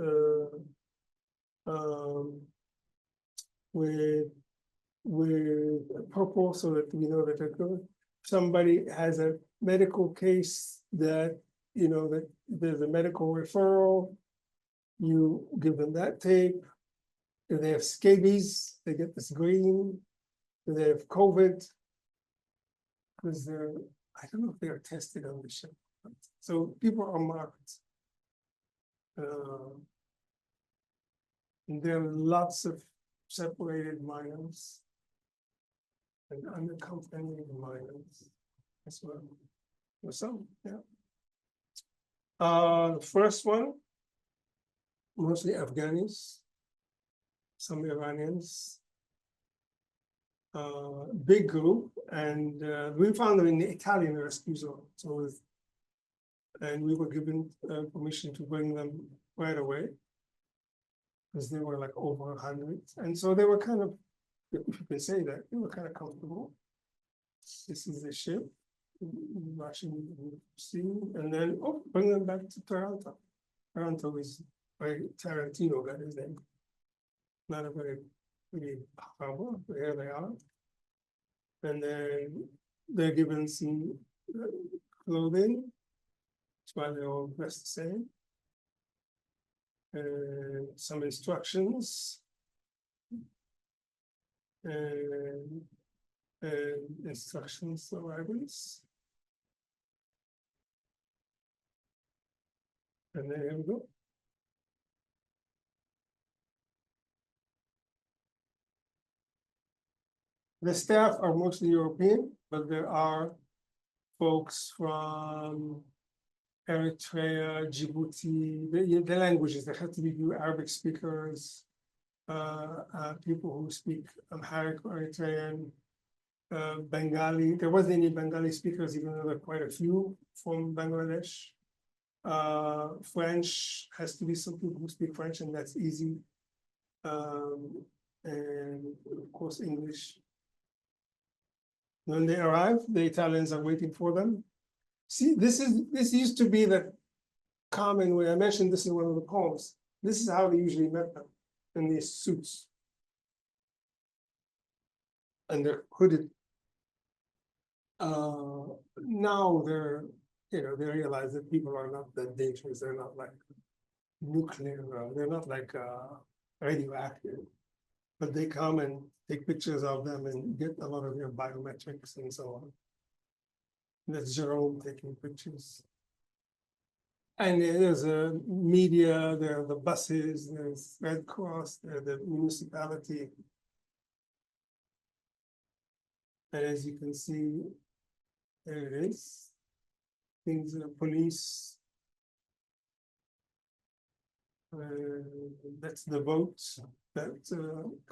purple so that we know that they're good. Somebody has a medical case that that there's a medical referral, you give them that tape. If they have scabies, they get this green. If they have COVID, because I don't know if they are tested on the ship. So people are marked. And there are lots of separated minors and unaccompanied minors as well. So, yeah. First one, mostly Afghanis, some Iranians, big group, and we found them in the Italian rescue zone. And we were given permission to bring them right away, because they were like over 100, and so they were kind of, if you can say that, they were kind of comfortable. This is the ship. Russian sea, and then bring them back to Toronto. Toronto is by Tarantino got his name. Not a very pretty harbor, but here they are. And then they're given some clothing. That's why they're all dressed the same. And some instructions. And instructions for arrivals. And then here we go. The staff are mostly European, but there are folks from Eritrea, Djibouti, the languages, there have to be Arabic speakers, people who speak Amharic or Eritrean, Bengali. There wasn't any Bengali speakers, even though there are quite a few from Bangladesh. French has to be some people who speak French, and that's easy. And of course, English. When they arrive, the Italians are waiting for them. See, this used to be the common way. I mentioned this in one of the poems. This is how they usually met them, in these suits. And they're hooded. Now they're, they realize that people are not that dangerous. They're not like nuclear, they're not like radioactive. But they come and take pictures of them and get a lot of their biometrics and so on. That's Jerome taking pictures. And there's a media, there are the buses, there's Red Cross, there's the municipality. And as you can see, there it is. Things are police. That's the boat that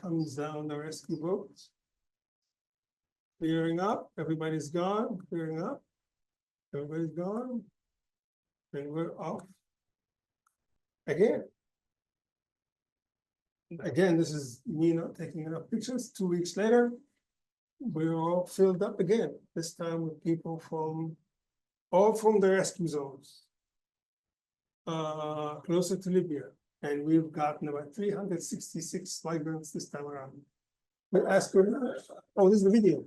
comes down, the rescue boat. Clearing up, everybody's gone, clearing up, everybody's gone, and we're off. Again, this is me not taking enough pictures. 2 weeks later, we're all filled up again, this time with people all from the rescue zones. Closer to Libya, and we've gotten about 366 migrants this time around. We asked her, oh, this is the video.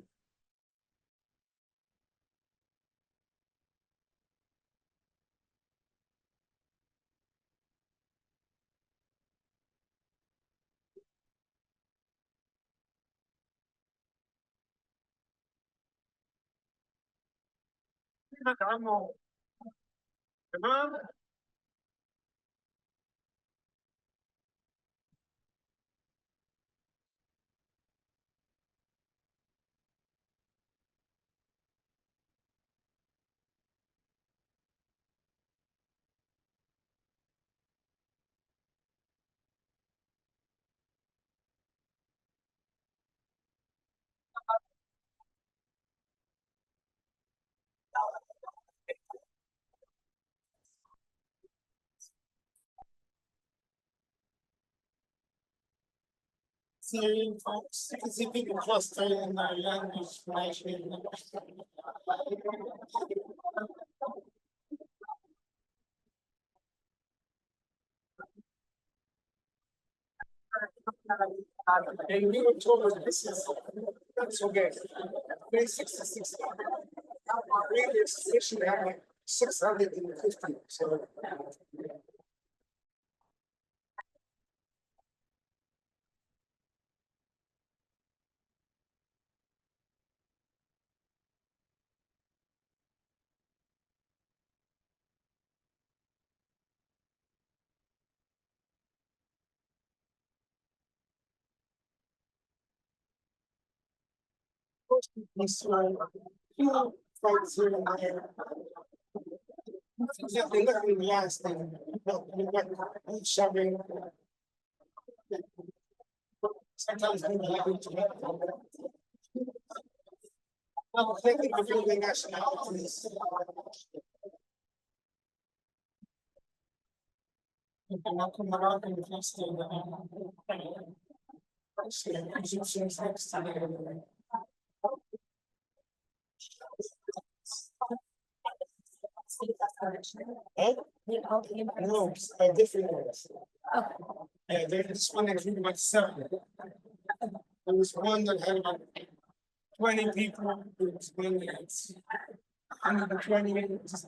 See, folks, you can see people clustering in their language. And we were told that this is, that's okay. 366. Previous edition had like 650. So. This one, fights here and there. Exactly, looking last and shoving. Sometimes I'm happy to have. I'm thinking of building nationalities. Huh? They all came from. No, different ones. Okay. Yeah, there's one that had about 7. There was one that had about 20 people. There was one that's 120 minutes.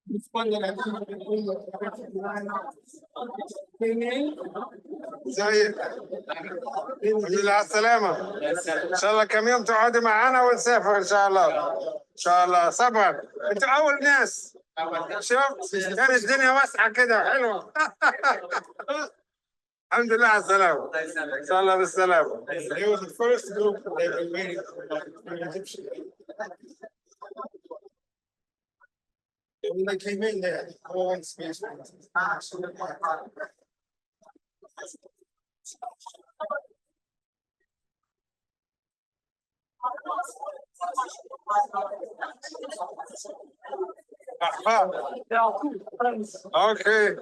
It's fun that I ازيك؟ الحمد لله على السلامة. إن شاء الله كم يوم تقعدي معانا ونسافر إن شاء الله. إن شاء الله صبر. أنتوا أول ناس. شوف كانت الدنيا واسعة كده حلوة. الحمد لله على السلامة. إن شاء الله بالسلامة. It was the first group they've been waiting for Egyptian. When they came in, they had all in space. Okay.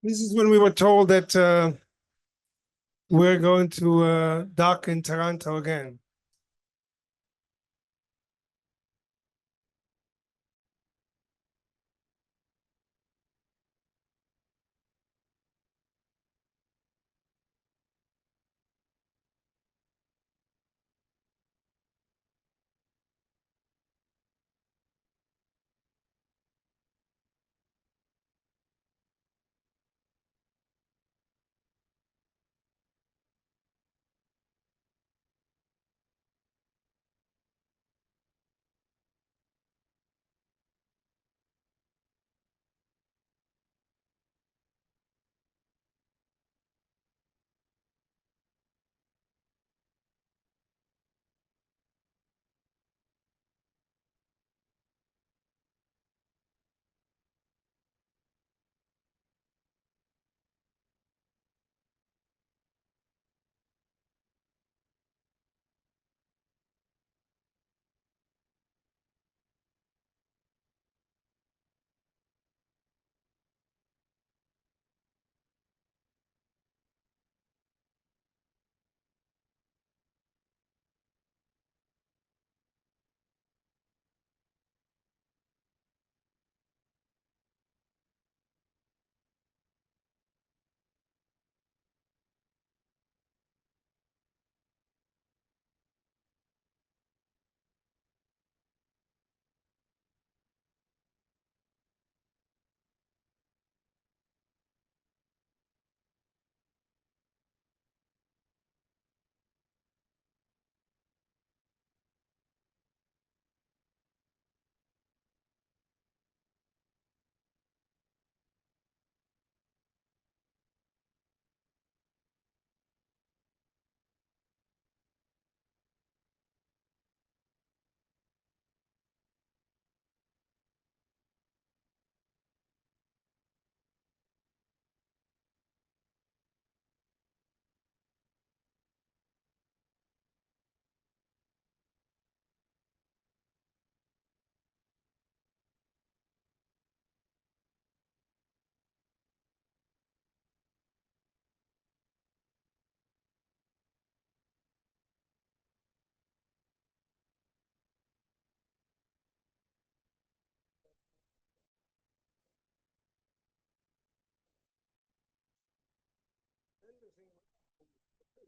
This is when we were told that we're going to dock in Toronto again.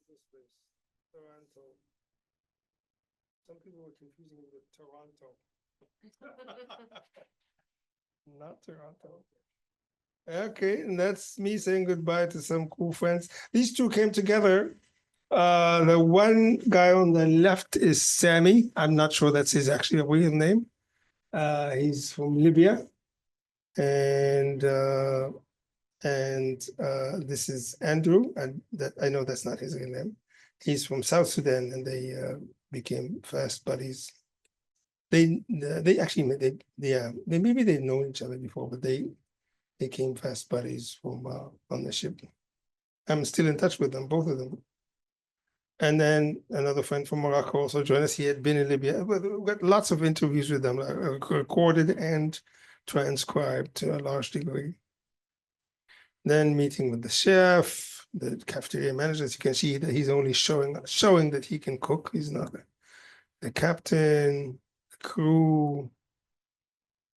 This place, Toronto. Some people were confusing it with Toronto. Not Toronto. Okay, and that's me saying goodbye to some cool friends. These two came together. The one guy on the left is Sammy. I'm not sure that's his actually real name. He's from Libya. And And this is Andrew, and that I know that's not his real name. He's from South Sudan, and they became fast buddies. They actually met, they maybe they'd known each other before, but they became fast buddies from on the ship. I'm still in touch with them, both of them. And then another friend from Morocco also joined us. He had been in Libya. We got lots of interviews with them, recorded and transcribed to a large degree. Then meeting with the chef, the cafeteria manager. As you can see that he's only showing that he can cook. He's not the captain, the crew,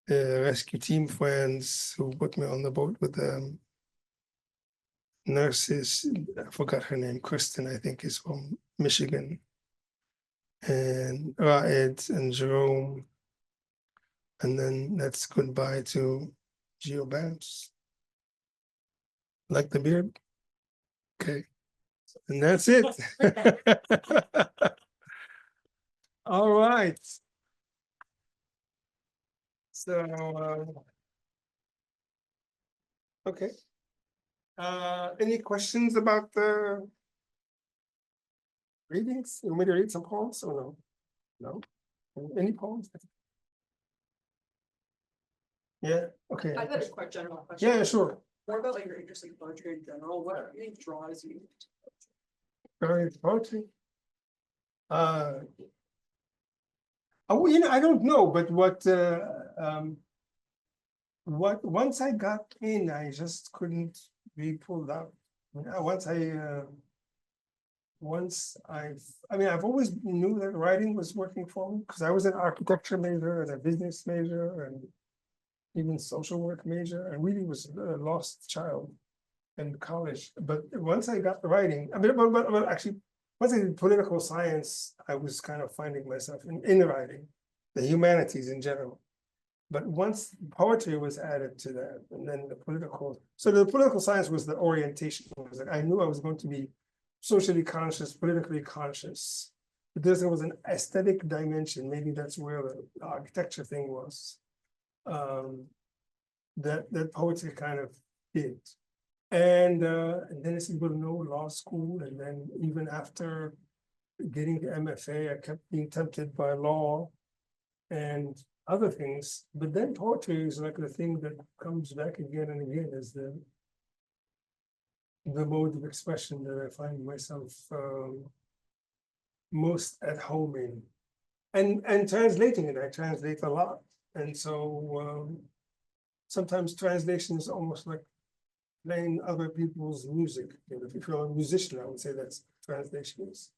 the rescue team friends who put me on the boat with them. Nurses, I forgot her name, Kristen, I think is from Michigan. And Raed and Jerome. And then that's goodbye to Geo Banks. Like the beard? Okay. And that's it. All right. So, okay. Any questions about the readings? You want me to read some poems or no? No? Any poems? Yeah, okay. I got a quite general question. Yeah, sure. More about like your interest in poetry in general. What really draws you? Very poetry. Oh, I don't know, but what once I got in, I just couldn't be pulled out. I've always knew that writing was working for me because I was an architecture major and a business major and even social work major. I really was a lost child in college. But once I got the writing, but actually, once I did political science, I was kind of finding myself in writing, the humanities in general. But once poetry was added to that, and then the political science was the orientation. It was like I knew I was going to be socially conscious, politically conscious. But there was an aesthetic dimension. Maybe that's where the architecture thing was. That poetry kind of did. And then I said, well, no, law school. And then even after getting the MFA, I kept being tempted by law and other things. But then poetry is like the thing that comes back again and again as the mode of expression that I find myself most at home in. And translating it, I translate a lot. And so sometimes translation is almost like playing other people's music. If you're a musician, I would say that's translation is.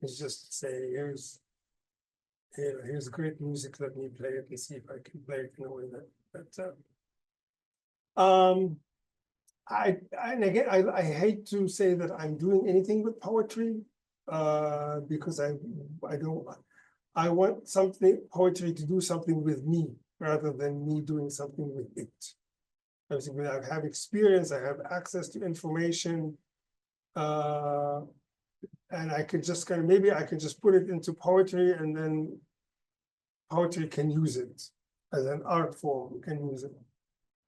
It's just say, here's great music, let me play it and see if I can play it in a way that I hate to say that I'm doing anything with poetry, because I want poetry to do something with me rather than me doing something with it. Basically, I have experience, I have access to information, and I could just maybe I could just put it into poetry, and then poetry can use it as an art form, can use it.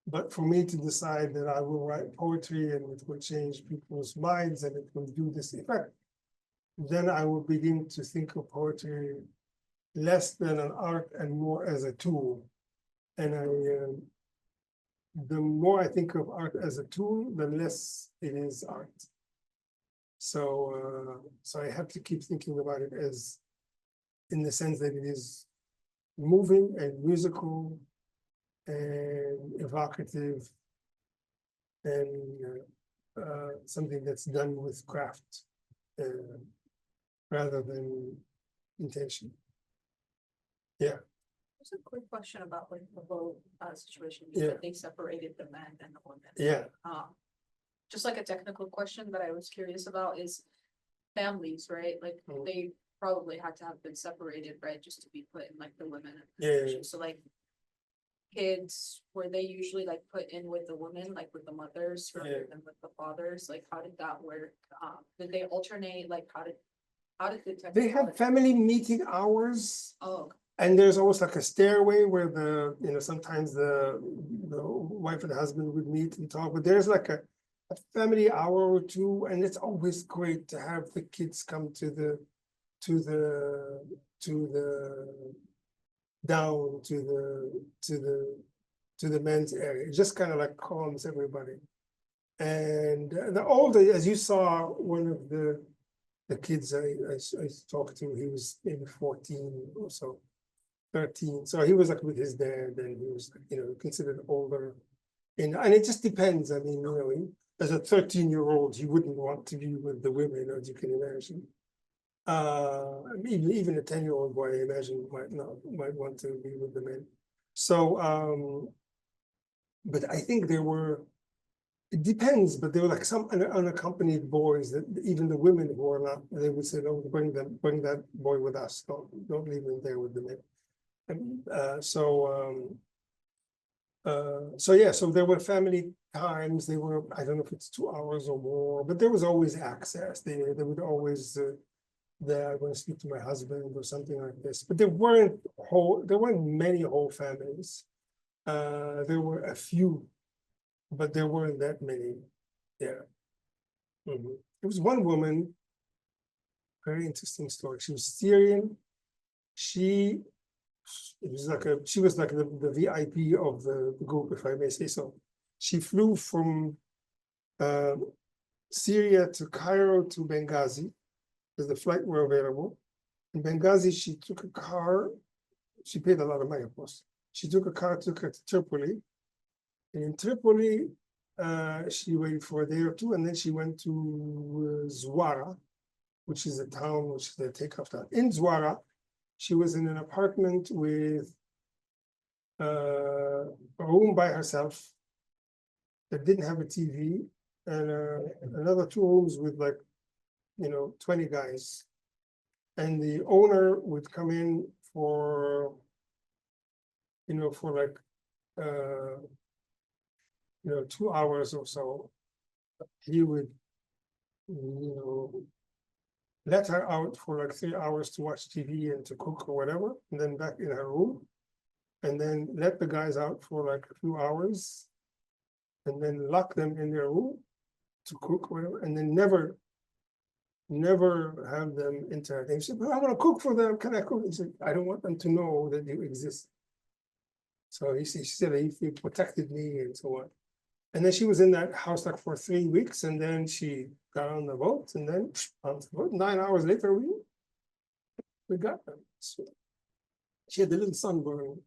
But for me to decide that I will write poetry and it will change people's minds and it will do this effect, then I will begin to think of poetry less than an art and more as a tool. And the more I think of art as a tool, the less it is art. So I have to keep thinking about it as, in the sense that it is moving and musical and evocative and something that's done with craft rather than intention. Yeah. There's a quick question about like the whole situation. Yeah. That they separated the men and the women. Yeah. Just like a technical question that I was curious about is families, right? Like they probably had to have been separated, right? Just to be put in like the women. Yeah. So like kids, were they usually like put in with the women, like with the mothers rather than with the fathers? Like how did that work? Did they alternate? Like how did the They have family meeting hours. Oh, And there's almost like a stairway where sometimes the wife and husband would meet and talk, but there's like a family hour or two, and it's always great to have the kids come to the down to the men's area. It just kind of like calms everybody. And the older, as you saw, one of the kids I talked to, he was maybe 14 or so, 13. So he was like with his dad, and he was, considered older. And it just depends. I mean, as a 13-year-old, he wouldn't want to be with the women, as you can imagine. Even a 10-year-old boy, I imagine, might want to be with the men. So, but I think it depends, but there were like some unaccompanied boys that even the women who are not, they would say, "No, bring that boy with us. Don't leave him there with the men." And, so there were family times. They were, I don't know if it's 2 hours or more, but there was always access. They would always I'm going to speak to my husband or something like this. But there weren't many whole families. There were a few, but there weren't that many. Yeah. There was one woman, very interesting story. She was Syrian. She was like the VIP of the group, if I may say so. She flew from Syria to Cairo to Benghazi, because the flight were available. In Benghazi, she took a car. She paid a lot of money, of course. She took a car, took her to Tripoli. And in Tripoli, she waited for a day or two, and then she went to Zwara, which is a town, which is the takeoff town. In Zwara, she was in an apartment with a room by herself that didn't have a TV, and another 2 rooms with 20 guys. And the owner would come in for 2 hours or so. He would, let her out for 3 hours to watch TV and to cook or whatever, and then back in her room, and then let the guys out for a few hours, and then lock them in their room to cook or whatever, and then never have them interact. He said, "But I want to cook for them. Can I cook?" He said, "I don't want them to know that you exist." So she said he protected me and so on. And then she was in that house for 3 weeks, and then she got on the boat, and then on the boat, 9 hours later, we got them. So she had a little sunburn,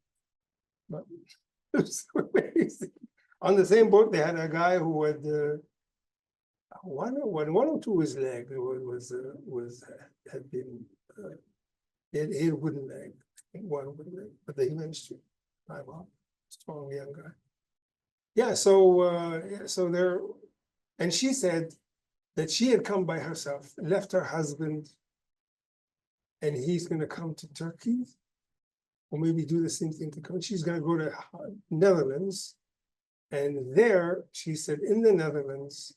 but it was amazing. On the same boat, they had a guy who had one or two of his leg had been he had a wooden leg, one wooden leg, but they managed to drive off. Strong young guy. Yeah, so there, and she said that she had come by herself, left her husband, and he's going to come to Turkey, or maybe do the same thing to come. She's going to go to Netherlands, and there, she said, in the Netherlands,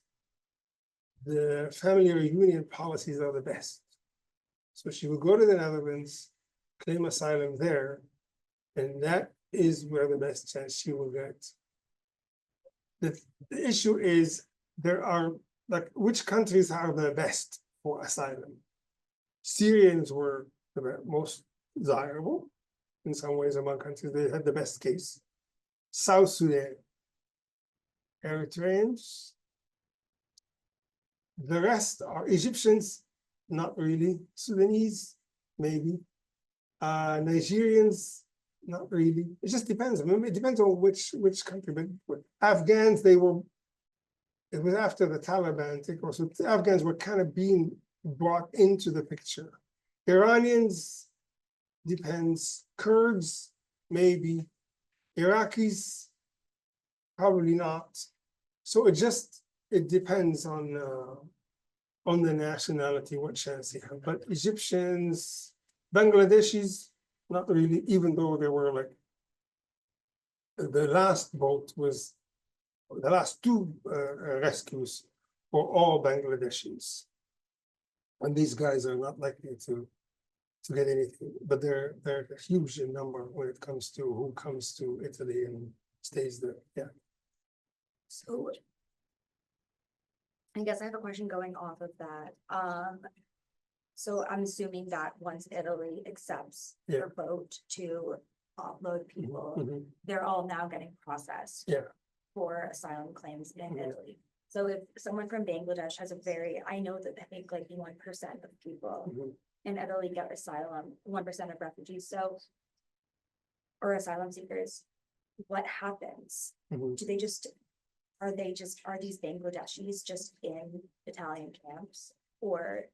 the family reunion policies are the best. So she will go to the Netherlands, claim asylum there, and that is where the best chance she will get. The issue is, there are which countries are the best for asylum? Syrians were the most desirable in some ways among countries. They had the best case. South Sudan, Eritreans. The rest are Egyptians, not really. Sudanese, maybe. Nigerians, not really. It just depends. I mean, it depends on which country. But Afghans, it was after the Taliban takeover, so the Afghans were kind of being brought into the picture. Iranians, depends. Kurds, maybe. Iraqis, probably not. So it depends on the nationality, what chance they have. But Egyptians, Bangladeshis, not really, even though they were the last two rescues were all Bangladeshis. And these guys are not likely to to get anything, but they're a huge in number when it comes to who comes to Italy and stays there. Yeah. So. I guess I have a question going off of that. So I'm assuming that once Italy accepts Yeah. their vote to offload people, Mhm. they're all now getting processed. Yeah. For asylum claims in Mhm. Italy. So if someone from Bangladesh has a I know that I think like 1% of people Mhm. in Italy get asylum, 1% of refugees, so. Or asylum seekers, what happens? Mhm. Do they just, are these Bangladeshis just in Italian camps? Or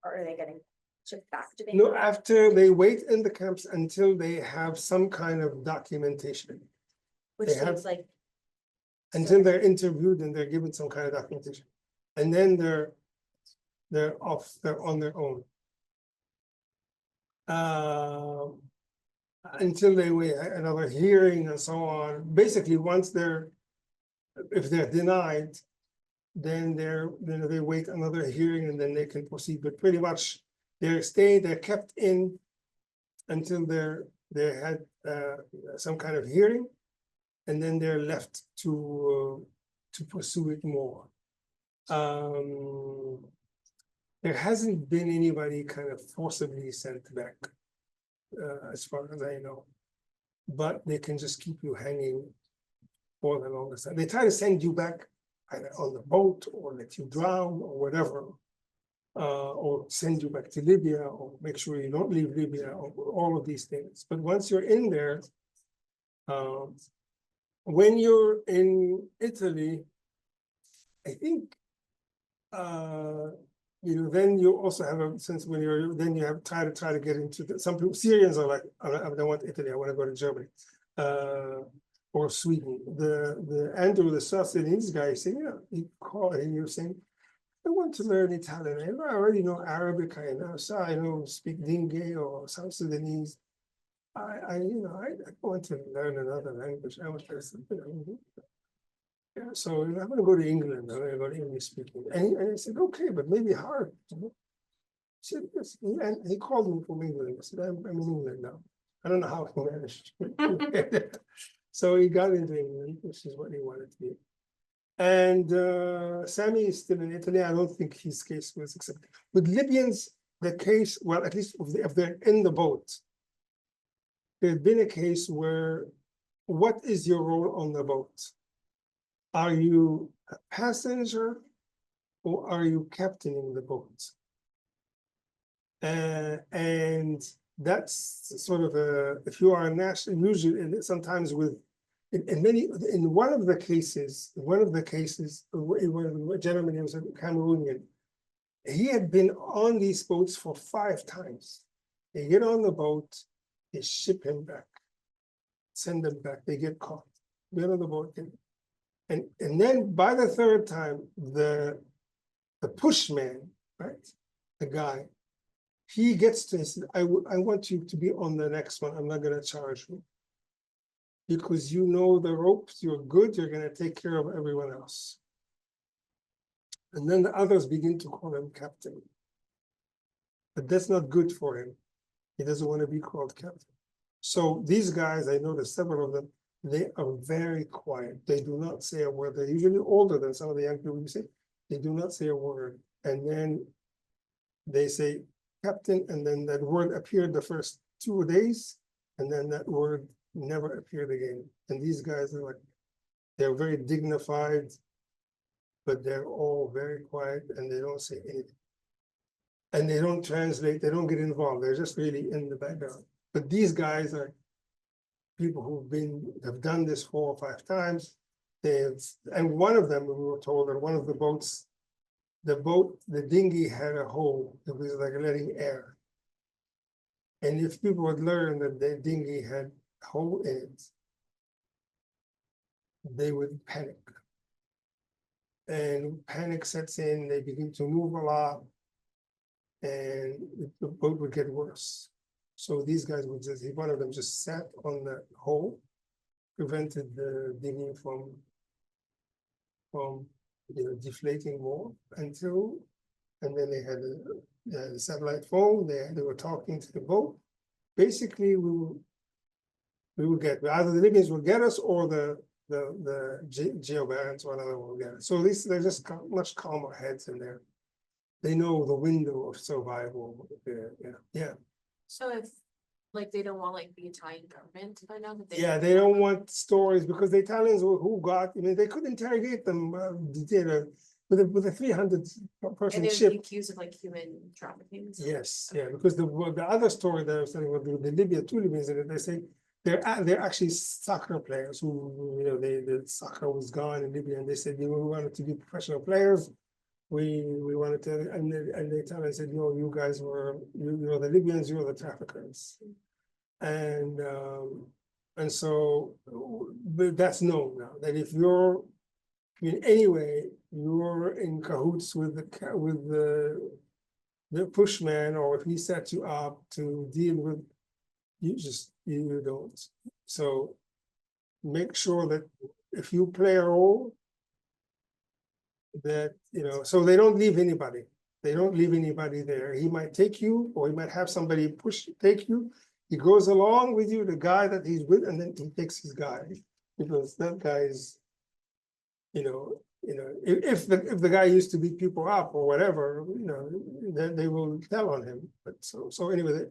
are they getting shipped back to No, Bangladesh? after they wait in the camps until they have some kind of documentation, Which they have- seems like. until they're interviewed and they're given some kind of documentation. And then they're off, they're on their own. Until they wait another hearing and so on. Basically, once if they're denied, then they wait another hearing and then they can proceed. But pretty much they're kept in until they had some kind of hearing, and then they're left to pursue it more. There hasn't been anybody kind of forcibly sent back, as far as I know. But they can just keep you hanging for the longest time. They try to send you back either on the boat or let you drown or whatever. Or send you back to Libya or make sure you don't leave Libya or all of these things. But once you're in there, when you're in Italy, I think, then you also have a sense when then you have try to get into some people, Syrians are like, I don't want Italy, I want to go to Germany. Or Sweden. The Andrew, the South Sudanese guy, saying, he called and you're saying, I want to learn Italian. I already know Arabic. I know speak Dinge or South Sudanese. I want to learn another language. I want to, yeah. So I'm going to go to England. I'm going to go to English speaking. And I said, okay, but maybe hard. He said, yes. And he called me from England. I said, I'm in England now. I don't know how he managed. So he got into England, which is what he wanted to be. And Sammy is still in Italy. I don't think his case was accepted. With Libyans, the case, well, at least if they're in the boat, there's been a case where, what is your role on the boat? Are you a passenger or are you captaining the boat? And that's sort of if you are a national, usually, and sometimes with, in one of the cases, a gentleman, he was a Cameroonian, he had been on these boats for 5 times. They get on the boat, they ship him back, send them back, they get caught, get on the boat, and then by the 3rd time, the pushman, right, the guy, he gets to, he said, I want you to be on the next one, I'm not gonna charge you. Because you know the ropes, you're good, you're gonna take care of everyone else. And then the others begin to call him captain. But that's not good for him. He doesn't want to be called captain. So these guys, I noticed several of them, they are very quiet. They do not say a word. They're usually older than some of the young people you see. They do not say a word. And then they say captain, and then that word appeared the first 2 days, and then that word never appeared again. And these guys are like, they're very dignified, but they're all very quiet and they don't say anything. And they don't translate, they don't get involved, they're just really in the background. But these guys are people have done this 4 or 5 times. And one of them, we were told that one of the boats, the dinghy had a hole, it was like letting air. And if people would learn that the dinghy had a hole in it, they would panic. And panic sets in, they begin to move a lot, and the boat would get worse. So these guys would just, one of them just sat on the hole, prevented the dinghy from deflating more until and then they had the satellite phone, they were talking to the boat. Basically, we will get, either the Libyans will get us or the Geobarons or another will get us. So at least they're just much calmer heads in there. They know the window of survival. Yeah. So if, like, they don't want like the Italian government to find out that they. Yeah, they don't want stories because the Italians who got, I mean, they could interrogate them with a 300 person And they would ship. be accused of like human trafficking. and stuff? Yes, yeah, because the other story that I was telling with the Libya, two Libyans, they say they're actually soccer players who, you know, the soccer was gone in Libya, and they said, you know, we wanted to be professional players. We wanted to, and the Italians said, no, you guys were, you're the Libyans, you're the traffickers. And so, but that's known now, that if you're in any way, you're in cahoots with the pushman, or if he sets you up to deal with, you don't. So make sure that if you play a role, that, you know, so they don't leave anybody. They don't leave anybody there. He might take you, or he might have somebody take you. He goes along with you, the guy that he's with, and then he takes his guy, because that guy is, you know, if the guy used to beat people up or whatever, you know, then they will tell on him. But so anyway,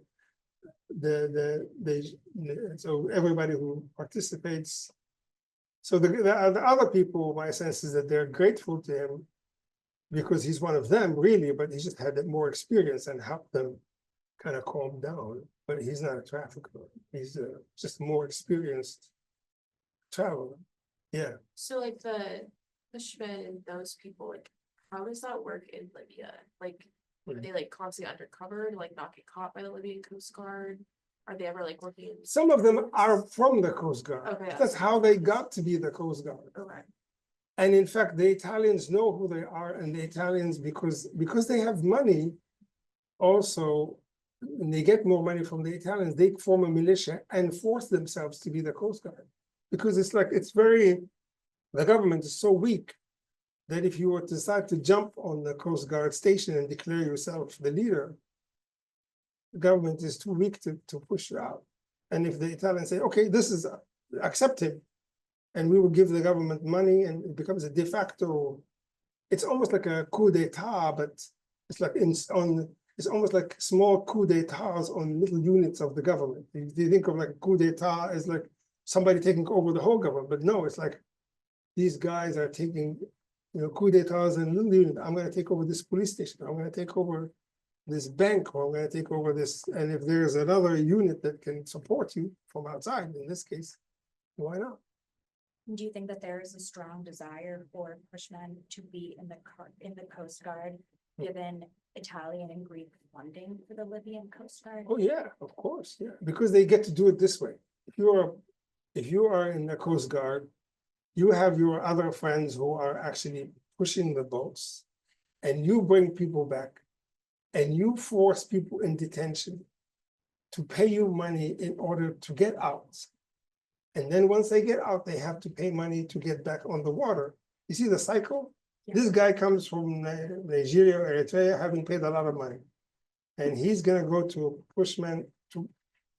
so everybody who participates. So the other people, my sense is that they're grateful to him because he's one of them, really, but he just had more experience and helped them kind of calm down. But he's not a trafficker. He's just more experienced traveler. Yeah. So like the Bushmen and those people, like, how does that work in Libya? Like, are they like constantly undercover, like not get caught by the Libyan Coast Guard? Are they ever like working? Some of them are from the Coast Guard. Okay. That's how they got to be the Coast Guard. Okay. And in fact, the Italians know who they are, and the Italians, because they have money, also, when they get more money from the Italians, they form a militia and force themselves to be the Coast Guard. Because it's like, the government is so weak that if you were to decide to jump on the Coast Guard station and declare yourself the leader, the government is too weak to push you out. And if the Italians say, okay, this is accept him, and we will give the government money, and it becomes a de facto, it's almost like a coup d'etat, but it's like it's almost like small coup d'etats on little units of the government. You think of like a coup d'etat as like somebody taking over the whole government, but no, it's like these guys are taking, you know, coup d'etats and little units. I'm going to take over this police station. I'm going to take over this bank, or I'm going to take over this. And if there's another unit that can support you from outside, in this case, why not? Do you think that there is a strong desire for Bushmen to be in the Coast Guard, given Italian and Greek funding for the Libyan Coast Guard? Oh yeah, of course, yeah, because they get to do it this way. If you are in the Coast Guard, you have your other friends who are actually pushing the boats, and you bring people back, and you force people in detention to pay you money in order to get out. And then once they get out, they have to pay money to get back on the water. You see the cycle? Yeah. This guy comes from Nigeria or Eritrea, having paid a lot of money. And he's gonna go to a bushman to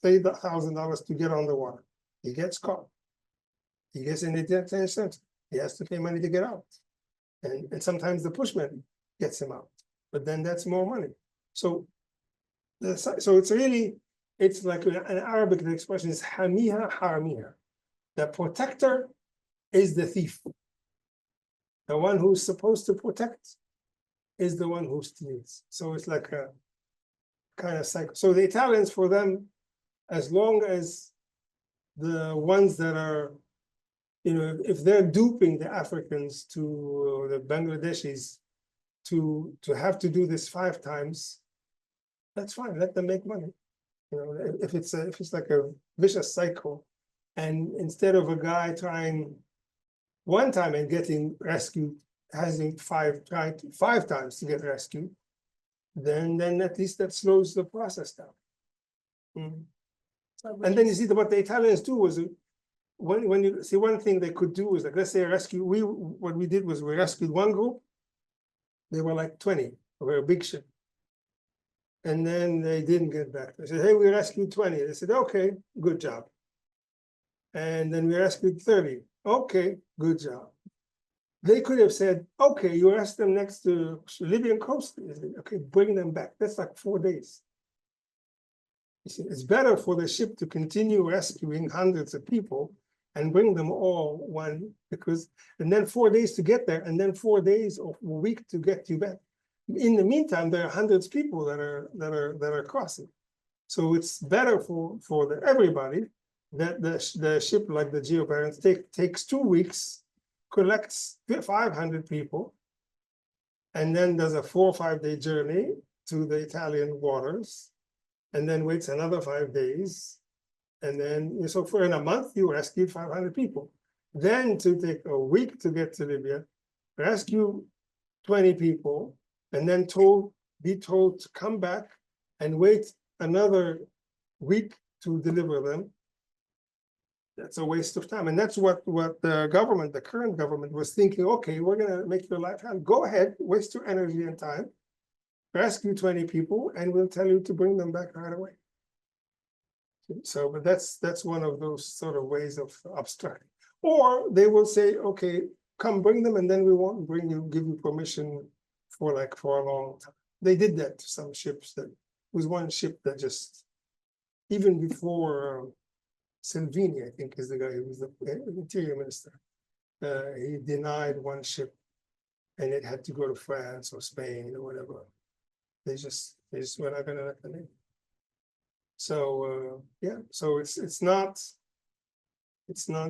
pay the $1,000 to get on the water. He gets caught. He gets in the detention center. He has to pay money to get out. And sometimes the bushman gets him out, but then that's more money. So it's really, it's like in Arabic, the expression is hamiha haramiha. The protector is the thief. The one who's supposed to protect is the one who steals. So it's like a kind of cycle. So the Italians, for them, as long as the ones that are, you know, if they're duping the Africans to the Bangladeshis to have to do this 5 times, that's fine. Let them make money. You know, if it's like a vicious cycle, and instead of a guy trying 1 time and getting rescued, having 5 times to get rescued, then at least that slows the process down. So And then you see what the Italians do was, when you see, one thing they could do is, like, let's say what we did was we rescued one group. They were like 20. a very big ship. And then they didn't get back. They said, hey, we rescued 20. They said, okay, good job. And then we rescued 30. Okay, good job. They could have said, okay, you arrest them next to Libyan coast. They said, okay, bring them back. That's like 4 days. You see, it's better for the ship to continue rescuing hundreds of people and bring them all and then 4 days to get there, and then 4 days or a week to get you back. In the meantime, there are hundreds of people that are crossing. So it's better for everybody that the ship like the Geobarents takes 2 weeks, collects 500 people, and then does a 4 or 5 day journey to the Italian waters, and then waits another 5 days. And then, so for in a month, you rescued 500 people. Then to take a week to get to Libya, rescue 20 people, and then be told to come back and wait another week to deliver them. That's a waste of time. And that's what the current government was thinking, okay, we're gonna make your life hell. Go ahead, waste your energy and time, rescue 20 people, and we'll tell you to bring them back right away. So, but that's one of those sort of ways of obstructing. Or they will say, okay, come bring them, and then we won't give you permission for a long time. They did that to some ships. That was one ship that just, even before Salvini, I think is the guy who was the interior minister, he denied one ship, and it had to go to France or Spain or whatever. They just were not gonna let them in. So yeah, so it's not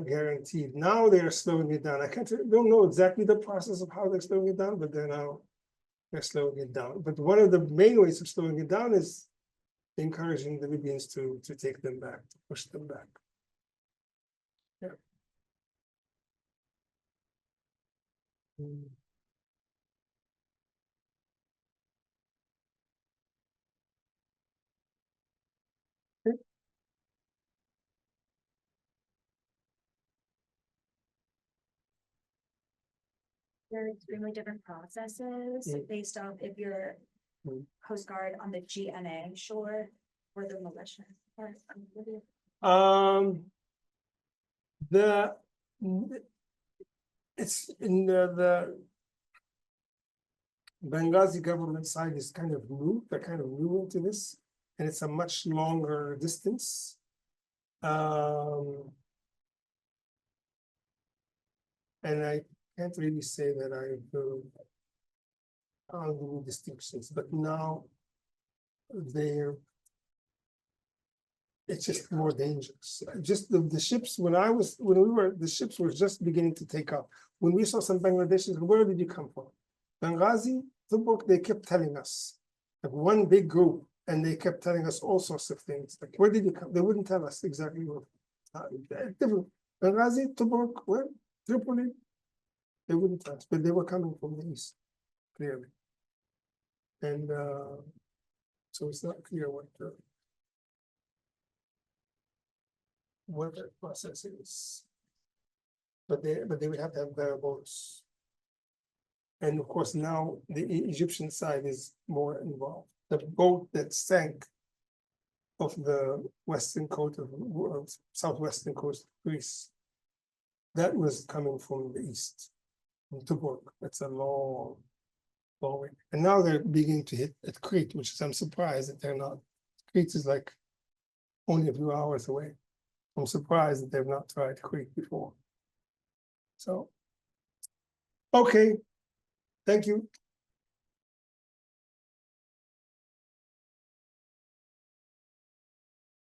guaranteed. Now they're slowing it down. I don't know exactly the process of how they're slowing it down, but they're slowing it down. But one of the main ways of slowing it down is encouraging the Libyans to take them back, to push them back. Yeah. There are extremely different processes Mm. based on if you're Mm. Coast Guard on the GNA shore or the militia. It's in the Benghazi government side is kind of new. They're kind of new into this, and it's a much longer distance. And I can't really say that I found any distinctions, but now it's just more dangerous. Just the ships, the ships were just beginning to take off. When we saw some Bangladeshis, where did you come from? Benghazi, Tobruk, they kept telling us, like one big group, and they kept telling us all sorts of things. Like, where did you come? They wouldn't tell us exactly where. Different. Benghazi, Tobruk, where? Tripoli. They wouldn't tell us, but they were coming from the east, clearly. And so it's not clear what the process is. But they would have to have better boats. And of course, now the Egyptian side is more involved. The boat that sank off the western coast of southwestern coast of Greece, that was coming from the east, from Tobruk. That's a long way. And now they're beginning to hit at Crete, which is, I'm surprised that they're not. Crete is like only a few hours away. I'm surprised that they've not tried Crete before. So, okay. Thank you.